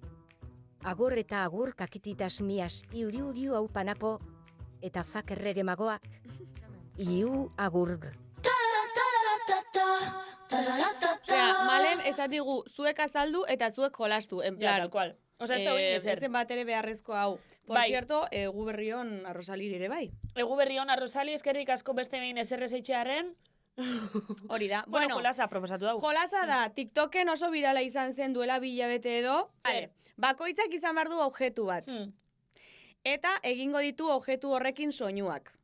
Agur eta agur kakititas mias, iuriu hau panapo, eta fak errege magoak. Iu agur. Osea, Malen esan digu zuek azaldu eta zuek jolastu, en plan. Ja, tal cual. Osa, ez da hori ezer. Ezen bat ere beharrezko hau. Por Bai. cierto, egu berrion Arrosalir ere bai. Egu berrion Arrosali eskerrik asko beste behin ezerrez eitxearen. Hori da. Bueno, jolasa proposatu dugu. Jolasa da, TikToken oso virala izan zen duela 2 hilabete edo. Vale. Bakoitzak izan behar du objektu bat. Eta egingo ditu objektu horrekin soinuak.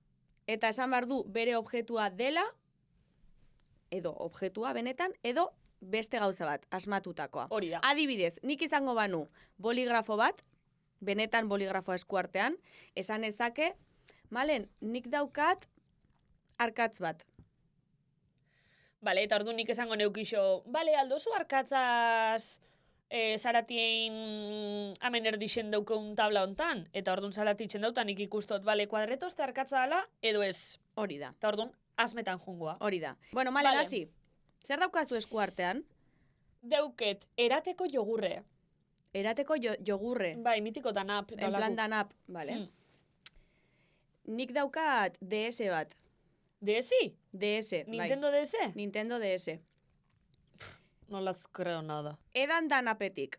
Eta esan behar du bere objektua dela, edo objektua benetan, edo beste gauza bat, asmatutakoa. Hori da. Adibidez, nik izango banu boligrafo bat, benetan boligrafoa eskuartean, esan ezake, Malen, nik daukat arkatz bat. Bale, eta ordu nik esango neukixo, bale, aldozu arkatzaz Zaratien amen erdixen daukeun tabla hontan, eta orduan Zaratitzen dautan nik ikustot, bale, kuadretozte arkatza dala, edo ez. Hori da. Eta orduan, asmetan jungoa. Hori da. Bueno, Malen, Vale. hasi. Zer daukazu eskuartean? Deuket, erateko jogurre. Erateko jogurre. Bai, mitiko danap. En plan danap, vale. Nik daukat DS bat. ¿DS? DS, ¿Nintendo DS? Nintendo DS. No las creo nada. Edan danapetik.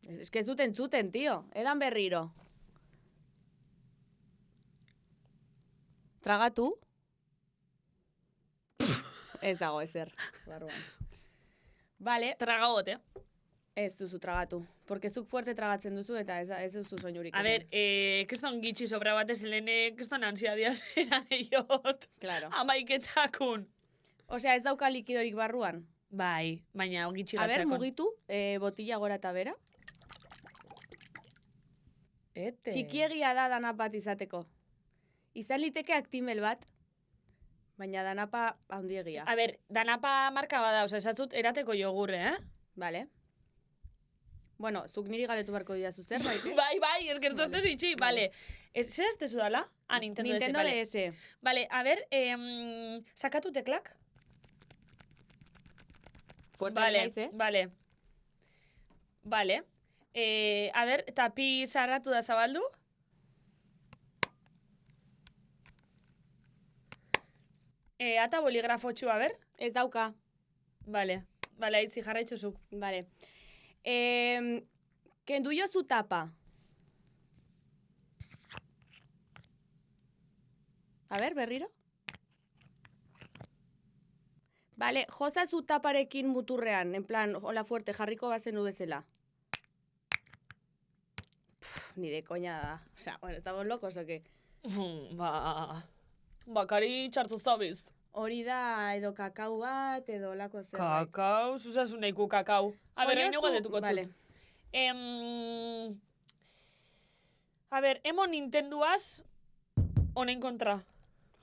Es que ez dut entzuten, tío. Edan berriro. Tragatu? Ez dago ezer. Barruan. Vale. Tragagot, Ez duzu tragatu. Porque zuk fuerte tragatzen duzu eta ez duzu soinurik. A ver, keston gitxi sobra batez helene, keston ansiadiaz eran eiot. Claro. Amaiketakun. Osea, ez dauka likidorik barruan. Bai, baina gitxi A ber, batzakon. mugitu, botila gora eta bera. Ete. Txikiegia da danap bat izateko. Izan liteke aktimel bat, baina danapa handiegia. A ber, danapa marka bada, oza, esatzut erateko jogurre, Vale. Bueno, zuk niri galetu barko didazu zer, baite? Bai, es que esto es itxi, vale. Zer ez tezu dala? Ah, Nintendo DS, Nintendo vale. DS. Vale, a ber, sakatu teklak? Fuerte Vale, naiz, vale. Vale. A ber, tapi sarratu da zabaldu? Ata boligrafotxu, a ber? Ez dauka. Vale, vale, aitzi jarraitxuzuk. Vale. Kendu jozu tapa. A ber, berriro. Vale, jozazu taparekin muturrean, en plan, hola fuerte, jarriko bazenu bezala. Ni de coña da. O sea, bueno, estamos locos, ¿o qué? Bakari txartu zabiz. Hori da, edo kakau bat, edo lako zerbait. Kakau, zuzazu nahiko kakau. A ber, haino galdetuko Vale. A ber, emo Nintendoaz honen kontra.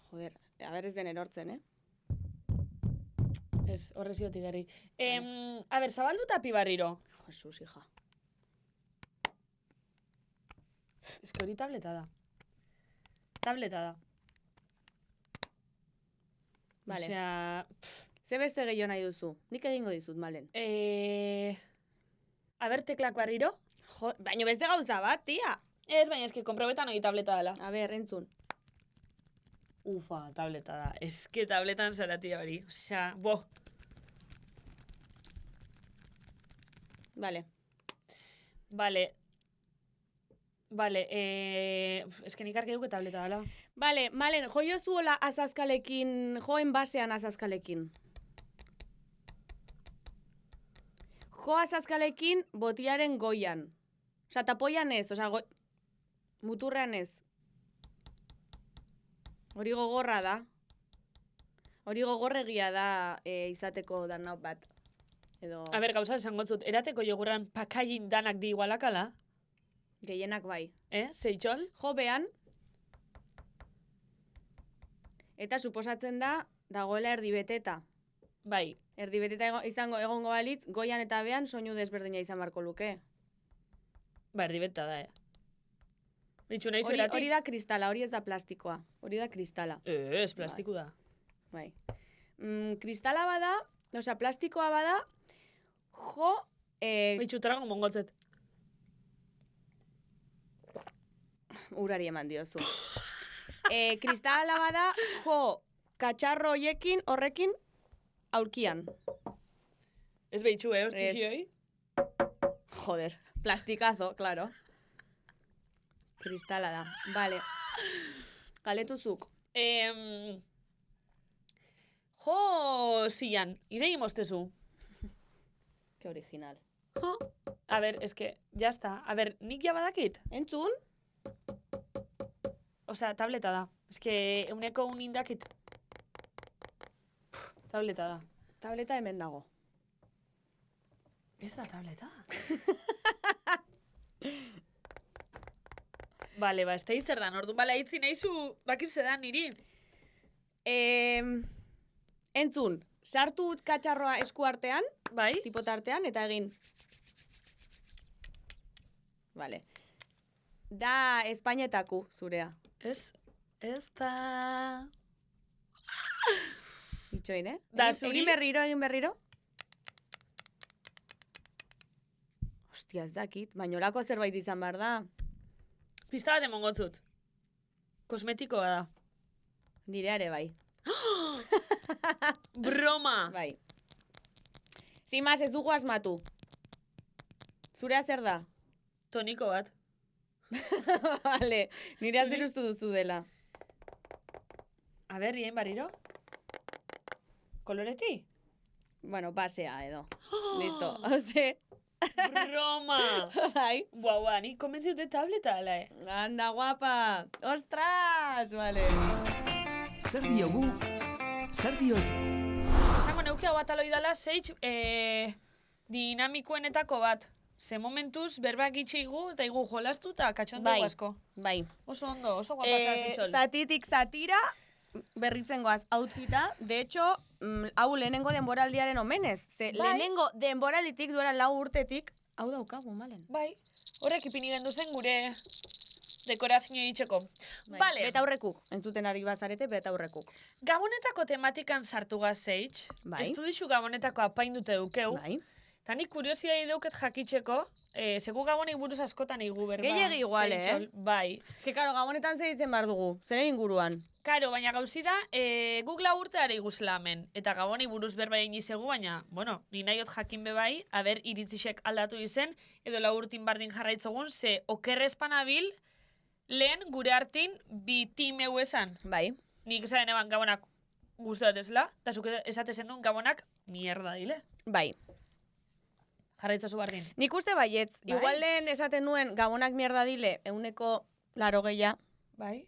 Joder, a ber ez den erortzen, Ez, horreziotik gari. A ber, zabaldu tapi barriro. Jesus, hija. Ez que hori tableta da. Tableta da. Vale. Osea... Ze beste gehiago nahi duzu? Nik egingo dizut, malen. A ber, teklak barriro? Jo, baina beste gauza bat, tia. Ez, baina eski, komprobetan hori tableta dela. A ber, entzun. Ufa, tableta da. Ez que tabletan zaratia hori. Osea, bo. Vale. Vale. Vale, ez que nik arke duke tableta dela. Vale, malen, jo jozuola azazkalekin, joen basean azazkalekin. Jo azazkalekin botiaren goian. Osa, tapoian ez, osa, muturrean ez. Hori gogorra da. Hori gogorregia da izateko danau bat. Edo... A ber, gauza esango zut, erateko jogurran pakain danak di igualakala? Gehienak bai. Zeitxol? Jo behan. Eta suposatzen da, dagoela erdibeteta. Bai. Erdibeteta izango egongo balitz, goian eta behan soinu desberdina izan barko luke. Ba, erdibeta da, Bitxu nahi Hori, zueratik? hori da kristala, hori ez da plastikoa. Hori da kristala. Ez, plastiku da. Bai. Kristala bada, osea, plastikoa bada, jo... Bitxu, trago mongotzet. Urari eman diozu. Kristala bada, jo, katxarro horrekin, aurkian. Ez behitxu, hostizioi? Joder, plastikazo, claro. Kristala da, vale. Galetuzuk. Jo, zian, irei mostezu. Qué original. Jo. A ber, eske, jazta. A ber, nik ja badakit? Entzun? Osea, tableta da. Eske, euneko indakit. Tableta da. Tableta hemen dago. Ez da tableta? Bale, ba, ez da izer dan, orduan, bale, hitzi nahizu, bakizu da niri. Entzun, sartu katxarroa esku artean, bai, tipota artean, eta egin. Vale. Da Espainetaku zurea. Ez da... Itxoin, Da, zuri? Egin berriro. Ostia, ez dakit, baina olako zerbait izan behar da. Pista bat emongotzut. Kosmetikoa da. Nireare bai. Broma! Bai. Sin más, ez dugu asmatu. Zurea zer da? Toniko bat. Vale, nirea zer ustu duzu dela. A ber, rien barriro? Koloreti? Bueno, basea edo. Listo, ose. Broma! Bai. Buah, ni konbentzi dute tableta, ala, Anda, guapa! Ostras! Vale. Zer diogu? Zer diozu? Esango neuke hau ataloi dala zeitz dinamikoenetako bat. Ze momentuz berbak itxigu eta igu jolastu eta katxondu Bai. asko. Bai. Oso ondo, oso guapa zara zeitxol. Zatitik zatira, berritzen goaz outfita. De hecho, hau lehenengo denboraldiaren omenez. Ze Bai. lehenengo denboralditik duela 4 urtetik, hau daukagu, malen. Bai, horrek ipini gendu zen gure dekorazio itxeko. Vale. Betaurrekuk, entzuten ari bazarete, betaurrekuk. Gabonetako tematikan sartu gazeitz. Bai. Ez du dixu gabonetako apaindute dukeu. Bai. Eta nik kuriosia ideuket jakitzeko, segu gabonek buruz askotan igu berba. Gehiegi igual, zeitxol. Bai. Ez que, karo, gabonetan zeitzen behar dugu, zeren inguruan. Karo, baina gauzi da, guk 4 urteare iguzela hemen. Eta gabonei buruz berba egin izegu, baina, bueno, ni nahiot jakin bebai, aber iritzisek aldatu izen, edo 4 urtin bardin jarraitzogun, ze okerrezpanabil, lehen gure hartin bi timeu esan. Bai. Nik esan eban gabonak guztu datezela, eta zuk esatezen duen gabonak mierda dile. Bai. Jarraitzazu bardin. Nik uste baietz. Bai. Igual lehen esaten nuen gabonak mierda dile 180. Bai.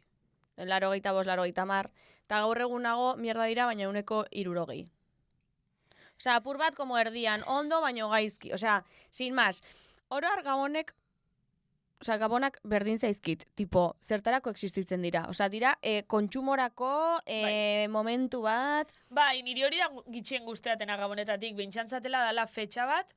85, 80. Eta gaur egunago mierda dira, baina 160. Osea, apur bat como erdian, ondo baino gaizki. Osea, sin más. Oroar gabonek, osea, gabonak berdin zaizkit. Tipo, zertarako existitzen dira. Osea, dira, kontsumorako momentu bat. Bai, niri hori da gitxien guzteatena gabonetatik, bintxantzatela dala fetxa bat,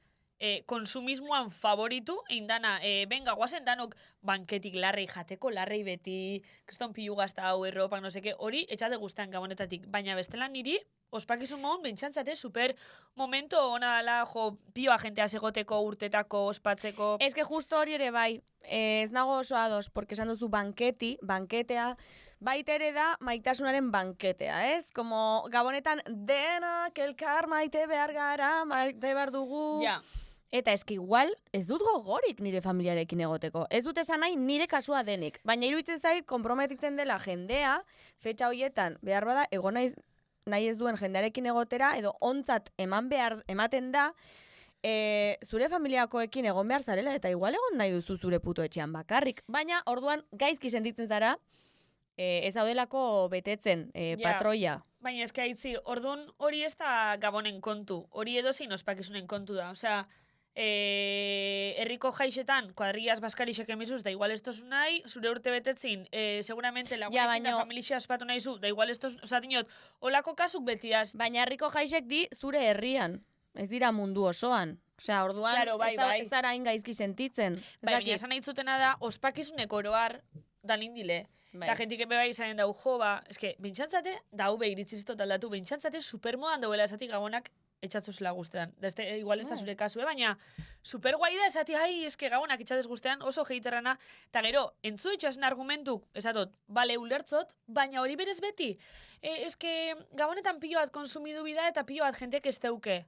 konsumismoan favoritu, indana, benga, guazen danok banketik larrei jateko, larrei beti, kriston pilu gazta hau, erropak, no seke, hori etxate guztean gabonetatik. Baina bestela niri, ospakizun mohon, bintxantzate, super momento ona dala, jo, pioa jentea segoteko, urtetako, ospatzeko. Ez que justo hori ere bai, ez nago oso ados, porque esan duzu banketea, baita ere da maitasunaren banketea, ez? Como gabonetan denak elkar maite behar gara, maite behar dugu. Ja. Eta eski igual, ez dut gogorik nire familiarekin egoteko. Ez dut esan nahi nire kasua denik. Baina iruditzen zait, konprometitzen dela jendea, fetxa horietan, behar bada, egon nahi ez duen jendearekin egotera, edo ontzat ematen da, zure familiakoekin egon behar zarela, eta igual egon nahi duzu zure puto etxean bakarrik. Baina, orduan, gaizki sentitzen zara, ez daudelako betetzen patroia. Baina eske aitzi, orduan hori ez da gabonen kontu, hori edozein ospakizunen kontu da. Osea, herriko jaixetan, kuadrillas baskarixek emizuz, da igual ez tozu nahi, zure urte betetzin, seguramente lagunekin da familixa ospatu nahi zu, da igual ez tozu, oza, dinot, olako kasuk betiaz. Baina herriko jaixek di zure herrian, ez dira mundu osoan. Osea, orduan, claro, bai, bai. ez zara hain gaizki sentitzen. Bai, baina esan nahi zutena da, ospakizunek oroar dalindile. Bai. Eta jentik ebe bai izanen dau, jo, ba, eske, bintxantzate, da hube iritzizitot aldatu, bintxantzate supermodan dauela esatik gabonak etxatzuzela guztean. Da, igual ez da zure kasue, baina super guai da esati, ai, eske gabonak etxatzez guztean, oso geiterrana, eta gero, entzu etxasen argumentuk, esatot, bale ulertzot, baina hori berez beti. Eske, gabonetan pilo bat konsumidu bida eta pilo bat jentek ez teuke.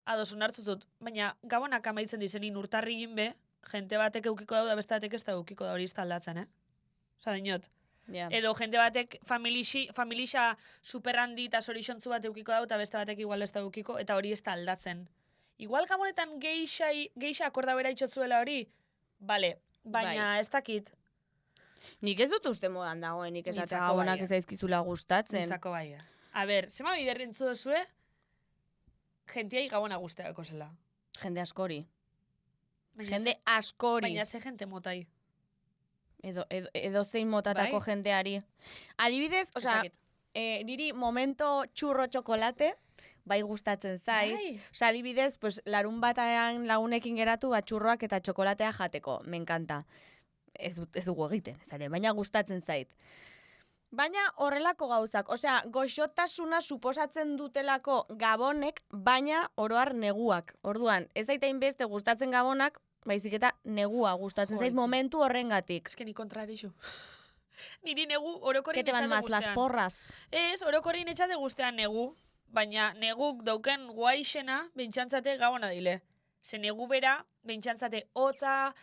Ados, onartzutut, baina gabonak amaitzen dizenin urtarri be, jente batek eukiko dau da beste batek ez da eukiko da hori ez taldatzen, Osa, dinot. Yeah. Edo jente batek familixa superhandi eta zorixontzu bat eukiko dau eta beste batek igual ez da eukiko eta hori ez da aldatzen. Igual gabonetan geixa akorda bera itxotzuela hori, bale, baina ez dakit. Nik ez dut uste modan dagoenik esatea Nitzako gabonak bai, ez zaizkizula gustatzen. Nitzako bai. A ber, zema biderrentzu duzue, jentiai gabona guzteako zela. Jende askori. Baina Jende askori. Baina ze jente motai. Edo zein motatako Bai. jendeari. Adibidez, osea, niri momento churro chocolate, bai gustatzen zait. Bai. Osea, adibidez, pues, larun batean lagunekin geratu txurroak eta txokolatea jateko. Me encanta. Ez dugu egiten, baina gustatzen zait. Baina horrelako gauzak, osea, goxotasuna suposatzen dutelako gabonek, baina oroar neguak. Orduan, ez zaita inbeste gustatzen gabonak, baizik eta negua gustatzen zait momentu horrengatik. Eske ni kontrarixo. Niri negu orokorrin Kete ban etxate maz, las guztean. porras. Ez, orokorrin etxate guztean negu, baina neguk dauken guaixena bentsantzate gabona dile. Ze negu bera, bentsantzate hotza,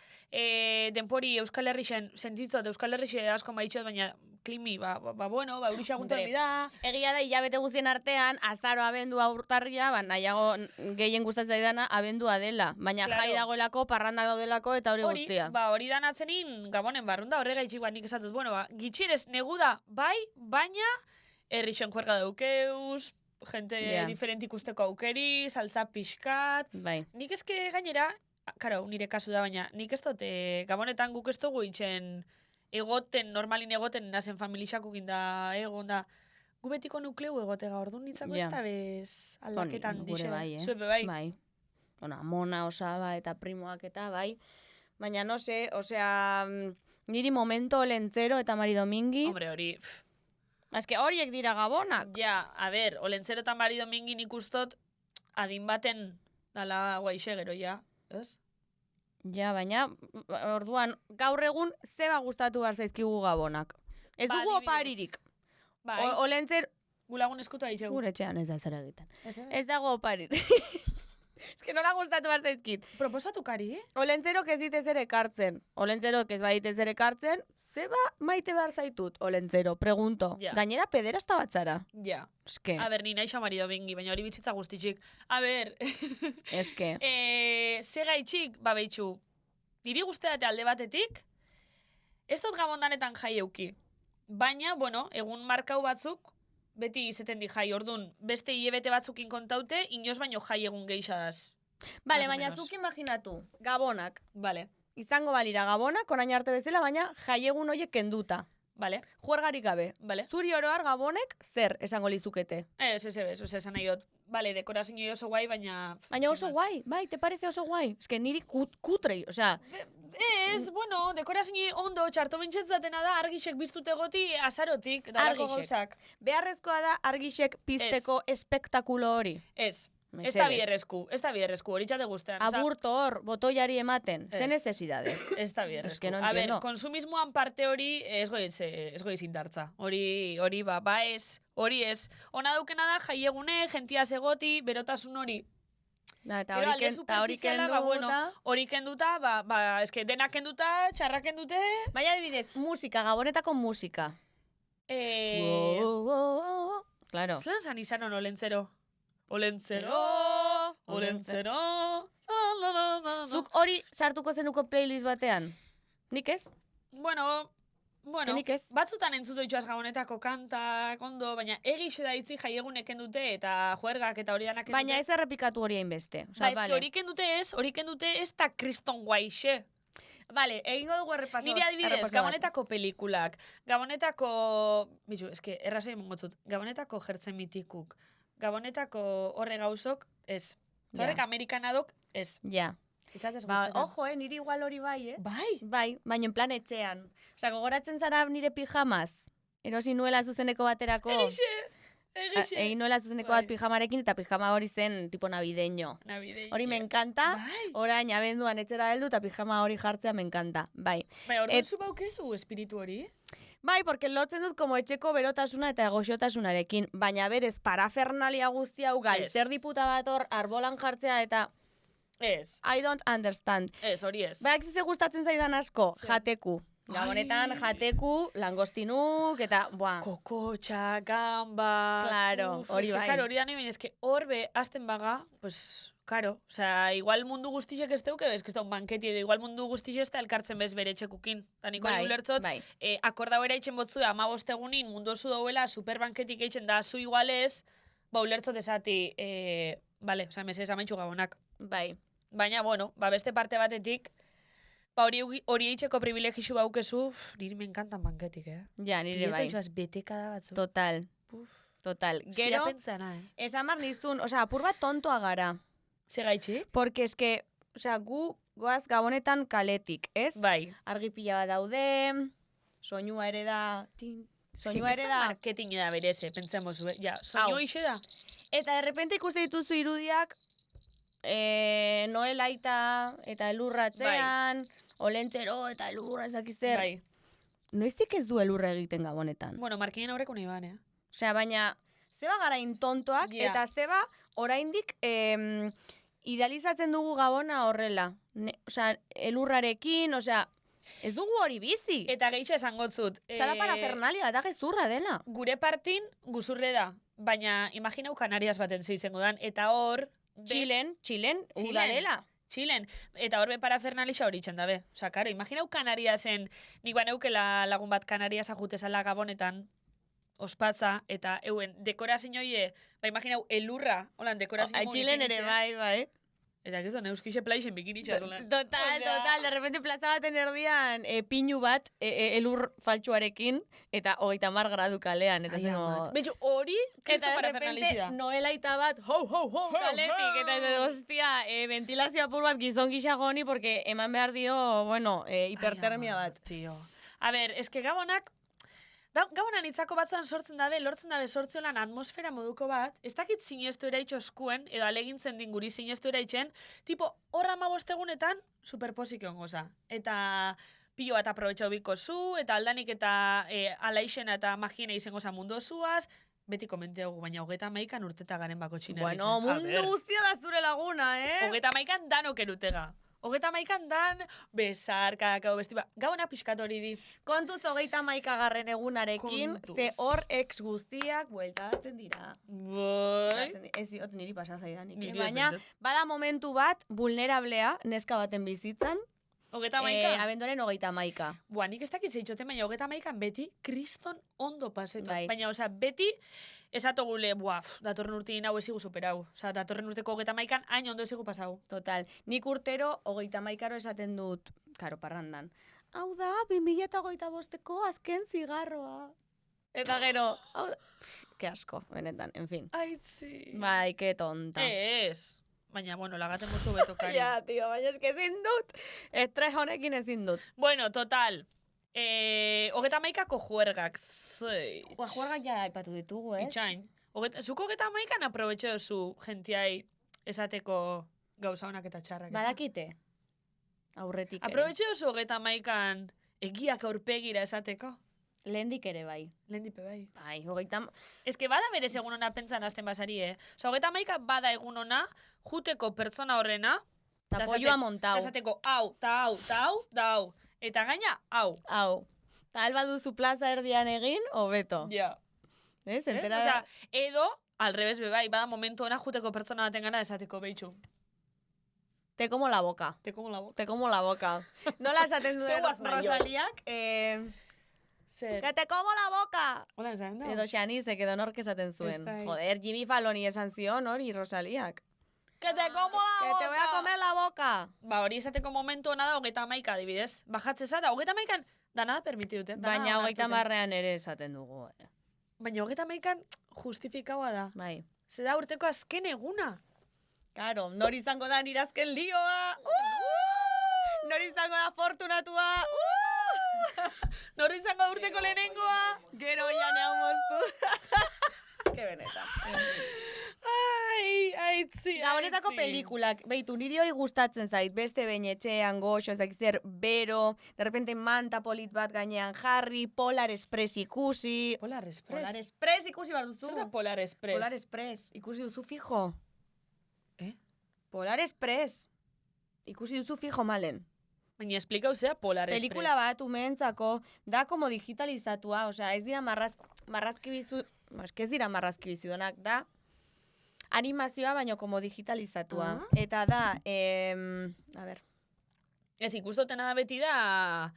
denpori Euskal Herrixen, sentitzot Euskal Herrixe asko maitxot, baina klimi, bueno, eurixa guntan bida. Egia da, hilabete guztien artean, azaro abendua urtarria, nahiago gehien gustatzen zaidana abendua dela. Baina Claro. jai dagoelako, parranda daudelako eta hori guztia. Hori danatzenin gabonen barrunda, horregaitxik nik esatut, bueno, gitxirez negu da, bai, baina herrixen juerga daukeuz, gente diferent ikusteko aukeri, saltza pixkat. Bai. Nik eske gainera, karo, nire kasu da, baina nik ez dut, gabonetan guk ez dugu itxen normalin egoten nazen familixakukin da, egon da, gu betiko nukleu egotega, orduan nitzako ez da bez aldaketan dixe. Bai, Zuepe bai. Bai. Ona, mona, osaba eta primoak eta bai. Baina, no se, osea, niri momento Olentzero eta Mari Domingi. Hombre, hori... Ez que horiek dira gabonak. Ja, a ber, Olentzero eta Mari Domingi nik ustot adin baten dala guaixe gero, ja, ez? Ja, baina, orduan, gaur egun zeba gustatu behar zaizkigu gabonak. Ez Ba, dugu adibidez. oparirik. Bai. Olentzer... Gulagun eskutu haitxegu. Gure etxean ez da zer egiten. Ez, Ez dago oparirik. Ez que nola gustatu behar zaizkit. Proposatu kari, Olentzerok ez ditez ere ekartzen. Olentzerok ez baditez ere ekartzen, zeba maite behar zaitut, Olentzero, pregunto. Ja. Gainera pederasta batzara. Ja. Eske. A ber, ni nahi Mari Domingi, baina hori bitzitza guztitxik. A ber, Eske. ze gaitxik, behitxu, niri guzteate alde batetik, ez dut gabondanetan jai euki. Baina, bueno, egun markau batzuk, beti izeten di jai, ordun beste hilebete batzukin kontaute, inoz baino jai egun geixadaz. Bale, Más o baina menos. zuk imaginatu, gabonak. Vale. Izango balira gabonak, orain arte bezala, baina jaiegun horiek kenduta. Vale. Juergarik gabe. Vale. Zuri oroar gabonek zer esango lizukete. Ez, esan nahi dut. Vale, dekorazio oso guai, baina... Baina oso guai, bai, te parece oso guai. Ez que niri kutrei, osea... Ez, bueno, dekorazio ondo txarto bentsetzatena da argixek biztute goti azarotik, dalako gauzak. Beharrezkoa da argixek pizteko espektakulo hori. Ez. Ez Mesedez. da bierrezku, hori txate guztean. Aburto hor, botoiari ematen, ze Ez. necesidade. Ez da bierrezku. Es que no A ber, entiendo. konsumismoan parte hori ez goiz indartza. Hori ez, hori ez. Ona daukena da, jaiegune, gentia segoti, berotasun hori. Eta Gero alde hori superficiala, kenduta. hori kenduta, eske denak kenduta, txarrak kendute. Baina adibidez, musika, gabonetako musika. Claro. Zelan zan izanon Olentzero? Olentzero. Zuk hori sartuko zenuko playlist batean? Nik ez? Bueno, nik ez. batzutan entzutu itxoaz gabonetako kantak, ondo, baina egixe da itzi jaieguneken dute eta juergak eta hori danak Baina ez errepikatu hori hainbeste. Ba, eske hori kendute ez da kriston guaixe. Vale, egingo dugu errepaso. Nire adibidez, gabonetako pelikulak, gabonetako... Bitu, eske, errazoi emongotzut. Gabonetako jertzen mitikuk, gabonetako horre gauzok, ez. Zorrek amerikanadok, ez. Ja. Itxatez Ba, guztetan. ojo, niri igual hori bai, Bai? Bai, baina en plan etxean. Osea, gogoratzen zara nire pijamaz. Erosi nuela zuzeneko baterako. Egixe. Egin nuela zuzeneko bat pijamarekin eta pijama hori zen tipo navideño. Hori me encanta. Orain abenduan etxera heldu eta pijama hori jartzea me encanta. Bai. Bai, orduan zu baukezu espiritu hori? Bai, porque lotzen dut como etxeko berotasuna eta egoxiotasunarekin, baina berez parafernalia guzti hau galter diputa bat hor arbolan jartzea eta Ez. I don't understand. Ez, hori ez. Baina ze gustatzen zaidan asko, jateku. Gabonetan jateku, langostinuk eta, buah. Kokotxa, gamba... Claro, hori bai. Claro, hori da nahi, baina eske hor be, azten baga, pues, claro, osea, igual mundu guztixek ez deuke, ez da un banketi edo, igual mundu guztixek ez da elkartzen bez bere etxekukin. Da niko Bai, ulertzot, bai. akordau era itxen botzu, 15 egunin mundu oso dauela, superbanketik eitzen da zu igualez, ba ulertzot esati, vale, osea, mesez amaitxu gabonak. Bai. Baina, bueno, ba beste parte batetik, ba hori eitzeko privilegixu baukezu, niri me encantan banketik, Ja, nire bai. Pieta beteka da batzu. Total. Total. Gero, pentsana, esan bar nizun, osea, apur bat tontoa gara. Ze gaitxik? Porque eske, osea, gu goaz gabonetan kaletik, ez? Bai. Argi pila bat daude, soinua ere da, tin, Soinua ere da. Marketing da bereze, pentsemos, ja, soinu hoxe da. Eta errepente ikusi dituzu irudiak, Noel aita eta elurratzean, Olentero eta elurra ezakizer. Bai. Noiztik ez du elurra egiten Gabonetan? Bueno, markinen aurreko nahi ban, Osea, baina, zeba garain tontoak, eta zeba oraindik idealizatzen dugu Gabona horrela. Osea, elurrarekin, osea, ez dugu hori bizi. Eta gehiago esangotzut. Txala parafernalia, da gezurra dela. Gure partin guzurre da, baina imaginau Canarias baten zeizengo dan, eta hor... Txilen, uda dela. Txilen, eta hor be parafernalixa hori itxen dabe. Osa, karo, imaginau Canariasen, nik baneukela lagun bat Canarias ajutezala Gabonetan, ospatza, eta euen dekorazio hoie, imaginau elurra, holan dekorazio mogi Txilen ere, bai. Eta ez da, neuskixe plaixen bikinitxa. Total, de repente plaza baten erdian pinu bat elur faltsuarekin eta 30 gradu kalean. Eta Betxo, hori, kristo eta de parafernalixi da. repente Noelaita bat, ho, kaletik, eta ez hostia, ventilazio apur bat gizon gisa goni, porque eman behar dio, bueno, hipertermia bat. Tio. A ber, eske Gabonak, Gabonan itzako batzuan lortzen dabe sortziolan atmosfera moduko bat, ez dakit sinestu eraitxo eskuen, edo alegintzen din guri sinestu eraitxen, tipo, horra 15 egunetan, superposik ongoza. Eta pilo bat aprobetxau biko zu, eta aldanik eta alaixena eta magiena izango za mundu zuaz, beti komenteagu, baina 31 urteta garen bako txinera. Bueno, mundu guztia da zure laguna, 31 danok erutega. 31 dan, besar, kakao, bestiba. Gabona pixkat hori di. Kontuz 31 egunarekin, ze hor ex guztiak bueltatzen dira. Bai. Ez diot niri pasa zaidanik. Baina, bada momentu bat, vulnerablea, neska baten bizitzan, 31? Abenduaren 31. Bua, nik ez dakit zeitxoten, baina 31 beti kriston ondo pasetu. Baina, oza, beti esatogule, datorren urtein hau ezigu superau. Oza, datorren urteko 31 hain ondo ezigu pasau. Total. Nik urtero 31 esaten dut, karo, parrandan. Hau da, 2025ko azken zigarroa. Eta gero, hau da, ke asko, benetan, en fin. Aitzi. Bai, ke tonta. Ez. Baina, bueno, lagaten mozu beto kari. Ja, tio, baina eske ezin dut. Estres honekin ezin dut. Bueno, total. 31ko juergak. Juergak ja aipatu ditugu, Itxain. Zuko 31an aprobetxeo zu gentiai esateko gauza honak eta txarrak. Badakite. Aurretik ere. Aprobetxeo zu 31an egiak aurpegira esateko. Lehendik ere bai. Lehendipe bai. Bai, 30... Ez que bada berez egun hona pentsan azten basari, Osa, 31 bada egun hona, juteko pertsona horrena, eta polloa montau. Esateko, hau, ta hau. Eta gaina, hau. Hau. Ta alba duzu plaza erdian egin, hobeto. Ja. Ez, entera... Osa, edo, al revés bai, bada momentu hona juteko pertsona baten gana esateko behitxu. Te como la boca. Te como la boca. Te como la boca. Nola esaten duen Rosaliak, Zer. Que te como la boca! Hola, esan da? Edo Xanisek edo nork esaten zuen. Joder, Jimmy Falloni esan zion hori Rosaliak. Que te como la boca! Que te voy a comer la boca! Ba, hori esateko momentu hona da 31 adibidez. Bajatze zara, 31an da nada permiti dute. Baina 30 ere esaten dugu. Baina 31an justifikaua da. Bai. Ze da urteko azken eguna. Karo, nori izango da nirazken lioa! Nori izango da fortunatua! Nori izango urteko lehenengoa! Gero jane hau moztu. Eske benetan. Aitzi. Gabonetako pelikulak, beitu, niri hori gustatzen zait, beste behin etxean goxo, ez dakizzer, bero, de repente manta polit bat gainean jarri, Polar Express ikusi. Polar Express? Polar Express ikusi behar duzu. Zer da Polar Express? Polar Express, ikusi duzu fijo. Polar Express. Ikusi duzu fijo malen. Baina esplikau zea Polar Express. Pelikula bat umeentzako, da como digitalizatua, osea, ez dira marrazki bizu, ez dira marrazki bizudonak, da animazioa baino como digitalizatua. Eta da, a ber. Ez ikustotena da beti da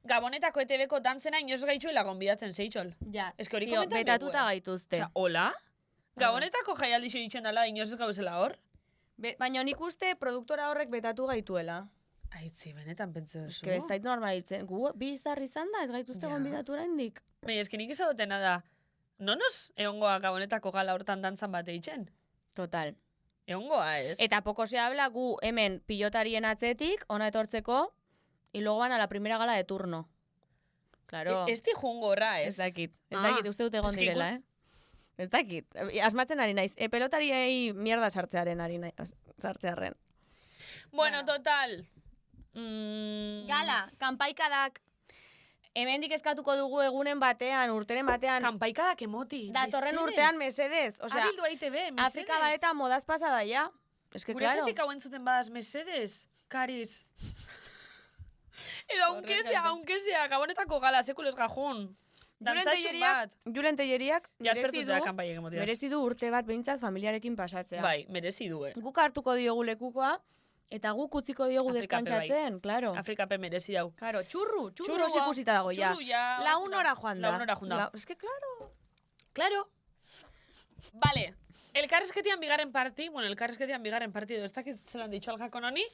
Gabonetako ETV-ko dantzena inoz gaitxuela gonbidatzen zeitxol. Ja, ez que hori tio, betatuta gaituzte. Osea, hola? Gabonetako jaialdi zeitzen dala inoz ez gauzela hor? Baina nik uste produktora horrek betatu gaituela. Aitzi, benetan pentsu duzu. Ez zait normalitzen. Gu bi izarri izan da, ez gaituzte gonbidatura indik. Baina, ez que nik izadotena da, nonos egongoa Gabonetako gala hortan dantzan bat eitzen? Total. Egongoa, ez? Eta poko se habla gu hemen pilotarien atzetik, ona etortzeko, y luego van a la primera gala de turno. Claro. Ez di jungorra, ez? Ez dakit, uste dut egon direla, Ez dakit, asmatzen ari naiz. Pelotariei mierda sartzearen. Bueno, total. Gala, kanpaikadak. Hemendik eskatuko dugu egunen batean, urteren batean. Kanpaikadak emoti. Datorren urtean mesedez. Osea, Abildu AITB, mesedez. Afrika baeta modaz pasada ya. Es que Gure claro. jefik hauen zuten badaz mesedez, Karis. Edo, aunque sea, gabonetako gala, sekules gajun. Dantzatxun bat. Julen Telleriak merezi du urte bat behintzat familiarekin pasatzea. Bai, merezi du, Guk hartuko diogu lekukoa, eta guk utziko diogu deskantzatzen, claro. Afrikape merezi dau. Claro, churru ikusita dago, ja. Laun hora joan da. Es que, claro. Claro. Vale, elkarrezketian bigarren parti edo ez dakit zelan ditxo algakon honi,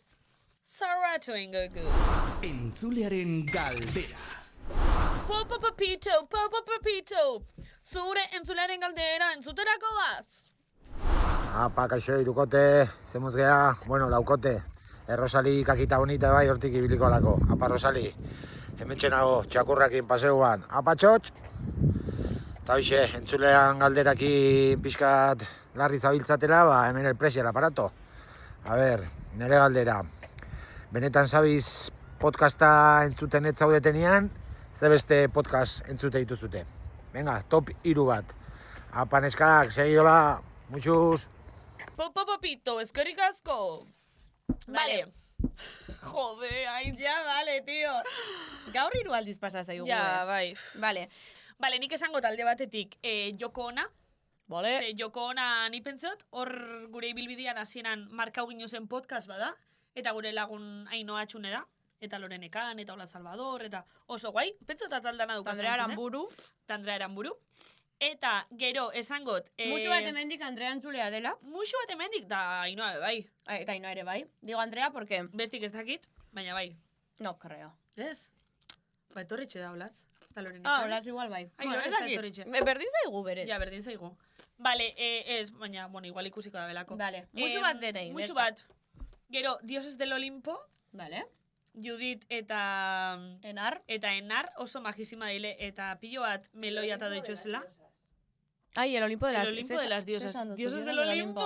Saratu ingogu. Entzulearen galdera. Popo papito, zure entzulearen galdera entzuterako baz. Apa, kaixo, irukote, zemuz geha, laukote. Rosali kakita bonita bai, hortik ibiliko lako. Apa, Rosali, hemen txenago, txakurrakin paseuan. Apa, txotx! Eta hoxe, entzulean galderakin pixkat larri zabiltzatela, hemen el presial aparato. A ber, nire galdera. Benetan zabiz podcasta entzuten ez zaudetenian, ze beste podcast entzute dituzute. Venga, top 3 bat. Apa, neskak, segiola, muchus. Popo papito, eskerrik asko. Vale. Jode, hain. Ja, vale, tío. Gaur 3 aldiz pasa zaigu. Ja, bai. Vale, nik esango talde batetik Joko Ona. Vale. Joko Ona ni pentsot, hor gure ibilbidean hasieran markau gino zen podcast bada, eta gure lagun Ainoa Txune da, eta Lorenekan, eta Ola Salvador, eta oso guai, pentsot ataldana dukaz. Andrea Aranburu. Eta gero esangot... Musu bat hemendik Andrea entzulea dela. Musu bat hemendik da Ainoa bai. Eta Ainoa ere bai. Digo Andrea porque... Bestik ez dakit, baina bai. No, creo. Ez? Ba, etorritxe da Olatz. Olatz igual bai. Ez da etorritxe. Berdin zaigu berez. Ja, berdin zaigu. Bale, ez, baina, igual ikusiko da belako. Vale, musu bat denei. Musu bat. Gero, Dioses del Olimpo. Vale. Judith eta... Enar oso magisima dile, eta pilo bat meloia eta doitxo esela. Ai, el Olimpo de las... El Olimpo de las diosas. Dioses del Olimpo...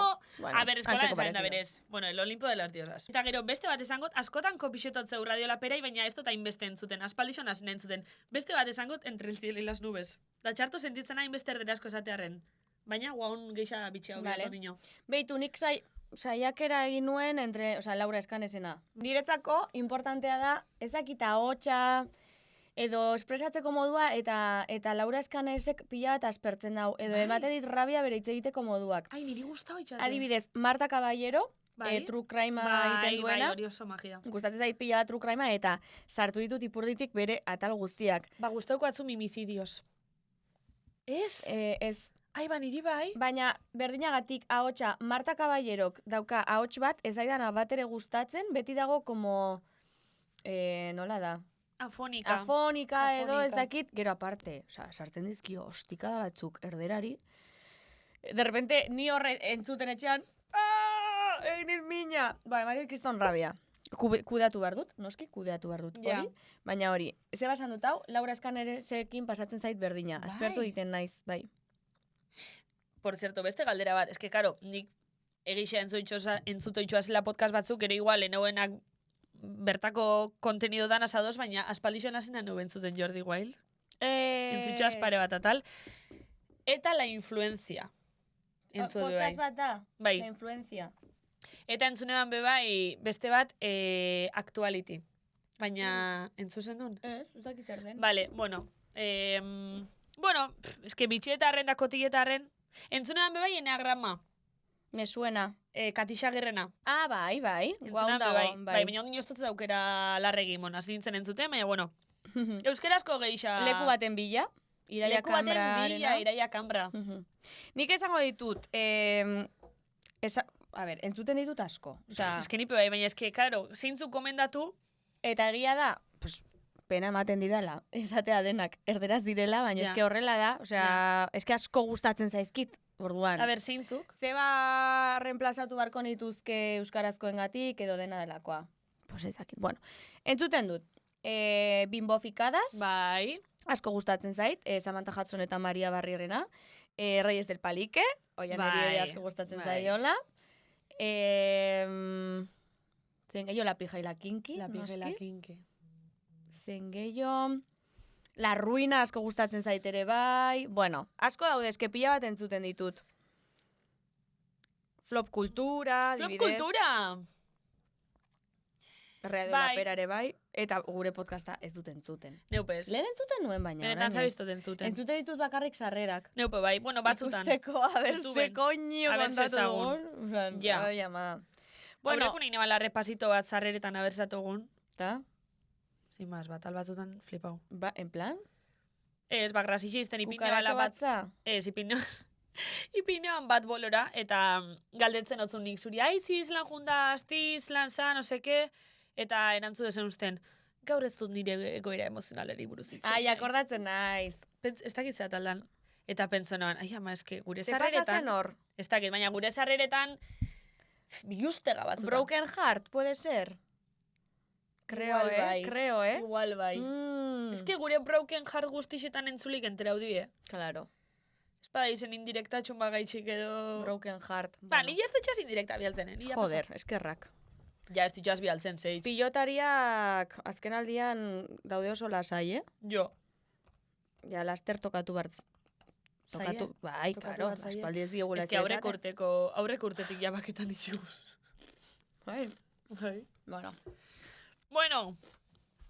A ber, eskolan esan da berez. Bueno, el Olimpo de las diosas. Eta gero, beste bat esangot, askotan kopixetotzeu radiola-perai, baina ez dota inbeste entzuten, aspaldixon hasen entzuten. Beste bat esangot, entre el cielo y las nubes. Da txarto sentitzen hain beste erderasko esatearen. Baina, guaun geixa bitxea hori niño. Beitu, nik saiakera egin nuen entre, Laura Eskanesena. Niretzako, importantea da, ezakita hotxa, edo espresatzeko modua, eta Laura Eskanesek pila bat aspertzen hau, edo emate dit rabia bere hitz egiteko moduak. Ai, niri gustau itxate. Adibidez, Marta Caballero, true crime egiten duena. Bai, hori oso magia. Gustatzen zait pila bat true crime eta sartu ditut ipurditik bere atal guztiak. Ba, gustauko atzu mimicidios. Ez? Ez. Ai, niri bai. Baina, berdinagatik ahotsa, Marta Caballerok dauka ahots bat, ez daidana bat ere gustatzen, beti dago como, nola da? Afonika edo ez dakit, gero aparte, sartzen dizkio ostikada batzuk erderari, de repente, ni horre entzuten etxean, egin mina! Ba, ematik kriston rabia. Kudeatu behar dut, noski, kudeatu behar dut, hori. Baina hori, ze basan dut hau, Laura Eskanesekin pasatzen zait berdina, aspertu egiten naiz, bai. Por cierto, beste galdera bat, eske, karo, nik egixa entzutoitxoa zela podcast batzuk, ere igual, eneuenak bertako kontenido dan asados, baina aspaldixo nazena neu entzuten Jordi Wild. Entzutxoaz pare bat atal. Eta la influencia. Podcast bat da? Bai. La influencia. Eta entzunean bebai, beste bat, actuality. Baina, entzuzen duen? Ez, uzaki zer den. Vale, bueno. Bueno, eske bitxietarren da kotilletarren. Entzunean bebai, eneagrama. Me suena. Katixagirrena. Ah, bai. Entzunean bebai. Bai, baina ondin oztotze daukera larregi, hasi nintzen entzuten, baina, bueno. Euskarazko geisha... Leku baten bila. Iraia Kambra. Nik esango ditut, a ber, entzuten ditut asko. Eske nipe bai, baina eske, karo, zeintzuk komendatu... Eta egia da, pena ematen didala, esatea denak erderaz direla, baina eske horrela da, eske asko gustatzen zaizkit, orduan. A ber, zeintzuk? Zeba reemplazatu barko nituzke euskarazkoengatik edo dena delakoa. Pues ezakit, bueno. Entzuten dut, bimbofikadas. Bai. asko gustatzen zait, Samantha Hudson eta Maria Barrierena, Reyes del Palique, oian ere asko gustatzen zaiola. Zen gehiago La Pija y la Kinky, La Pija y la Kinky. Zen gehiago... La Ruina asko gustatzen zait ere bai. Bueno, asko daude, eske pila bat entzuten ditut. Flop Kultura, Flop adibidez. Kultura! Rea de la Pera ere bai. Eta gure podcasta ez dut entzuten. Neupez. Lehen entzuten nuen baina. Benetan zabiztot entzuten. Entzuten ditut bakarrik sarrerak. Neupe bai, bueno, batzutan. Ikusteko, a ber, ze koño kontatu dugun. Ja. Ai, ama. Bueno, aurreko nahi nebala repasito bat zarreretan abersatogun. Ta? Sin más, bat albatzutan flipau. Ba, en plan? Ez, grasitxisten ipine Kukaratxo bala bat. batza? Ez, ipinean bat bolora, eta galdetzen otzun nik zuri, aitzi islan junda, asti islan za, no seke, eta erantzu dezen usten, gaur ez dut nire egoera emozionaleri buruz itzen. Ai, akordatzen naiz. Ez dakit zeataldan. Eta pentsonan, ai ama, eske gure Ze sarreretan... pasatzen hor? Ez dakit, baina gure sarreretan bilustega batzutan. Broken Heart, puede ser? Creo, Igual bai. Creo, Igual bai. Ez que gure Broken Heart guztixetan entzulik enterau die. Claro. Ez bada izen indirekta txumba gaitxik edo... Broken Heart. Ba, ni ez dutxaz indirekta bialtzen, Joder, eskerrak. Ja, ez dutxaz bialtzen, zeitz. Pilotariak azken aldian daude oso lasai, Jo. Ja, laster tokatu bartz. Tokatu, bai, claro, aspaldi ez diogula ez que aurreko urtetik jabaketan itxiguz. Bai. Bai. Bueno.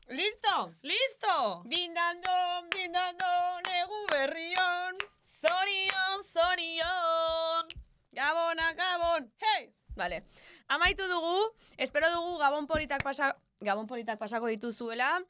Listo! Listo! Dindandon, egu berrion. Zorion, zorion. Gabon, hey! Vale. Amaitu dugu, espero dugu Gabon politak pasako dituzuela.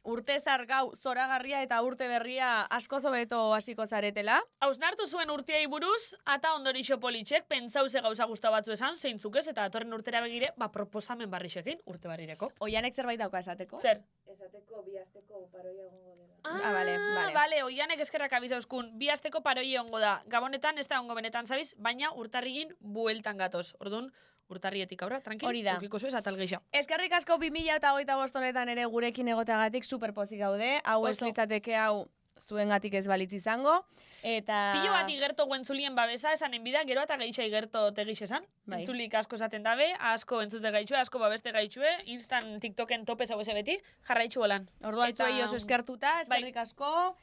Urte zargau zoragarria eta urte berria asko zobeto hasiko zaretela. Hausnartu zuen urteai buruz, eta ondorixo politxek, pentsauze gauza guzta batzu esan, zeintzuk ez, eta atorren urtera begire, proposamen barrixekin, urte barrireko. Oianek zerbait dauka esateko? Zer? Esateko, bi asteko paroia egongo dela. Bale, oianek eskerrak abizauzkun, bi asteko paroi ongo da. Gabonetan, ez da ongo benetan, zabiz, baina urtarrigin bueltan gatoz. Orduan, urtarrietik aurra, tranquil, ukiko zuez atal gehiago. Eskerrik asko 2025 honetan ere gurekin egoteagatik superpozik gaude. Hau ez litzateke hau zuengatik ez balitz izango. Eta... Pilo bat igerto guentzulien babesa esan enbida, gero eta gehiago igerto tegiz esan. Entzulik asko esaten dabe, asko entzute gaitxue, asko babeste gaitxue, Instan TikToken topez hau eze beti, jarraitxu bolan. Orduan zuei oso eskertuta, eskerrik asko,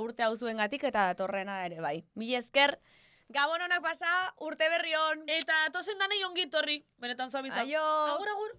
urte hau zuengatik eta torrena ere bai. Mila esker, Gabon honak pasa, urte berri on. Eta tozen danei ongi torri, benetan zabiza. Aio! Agur, agur!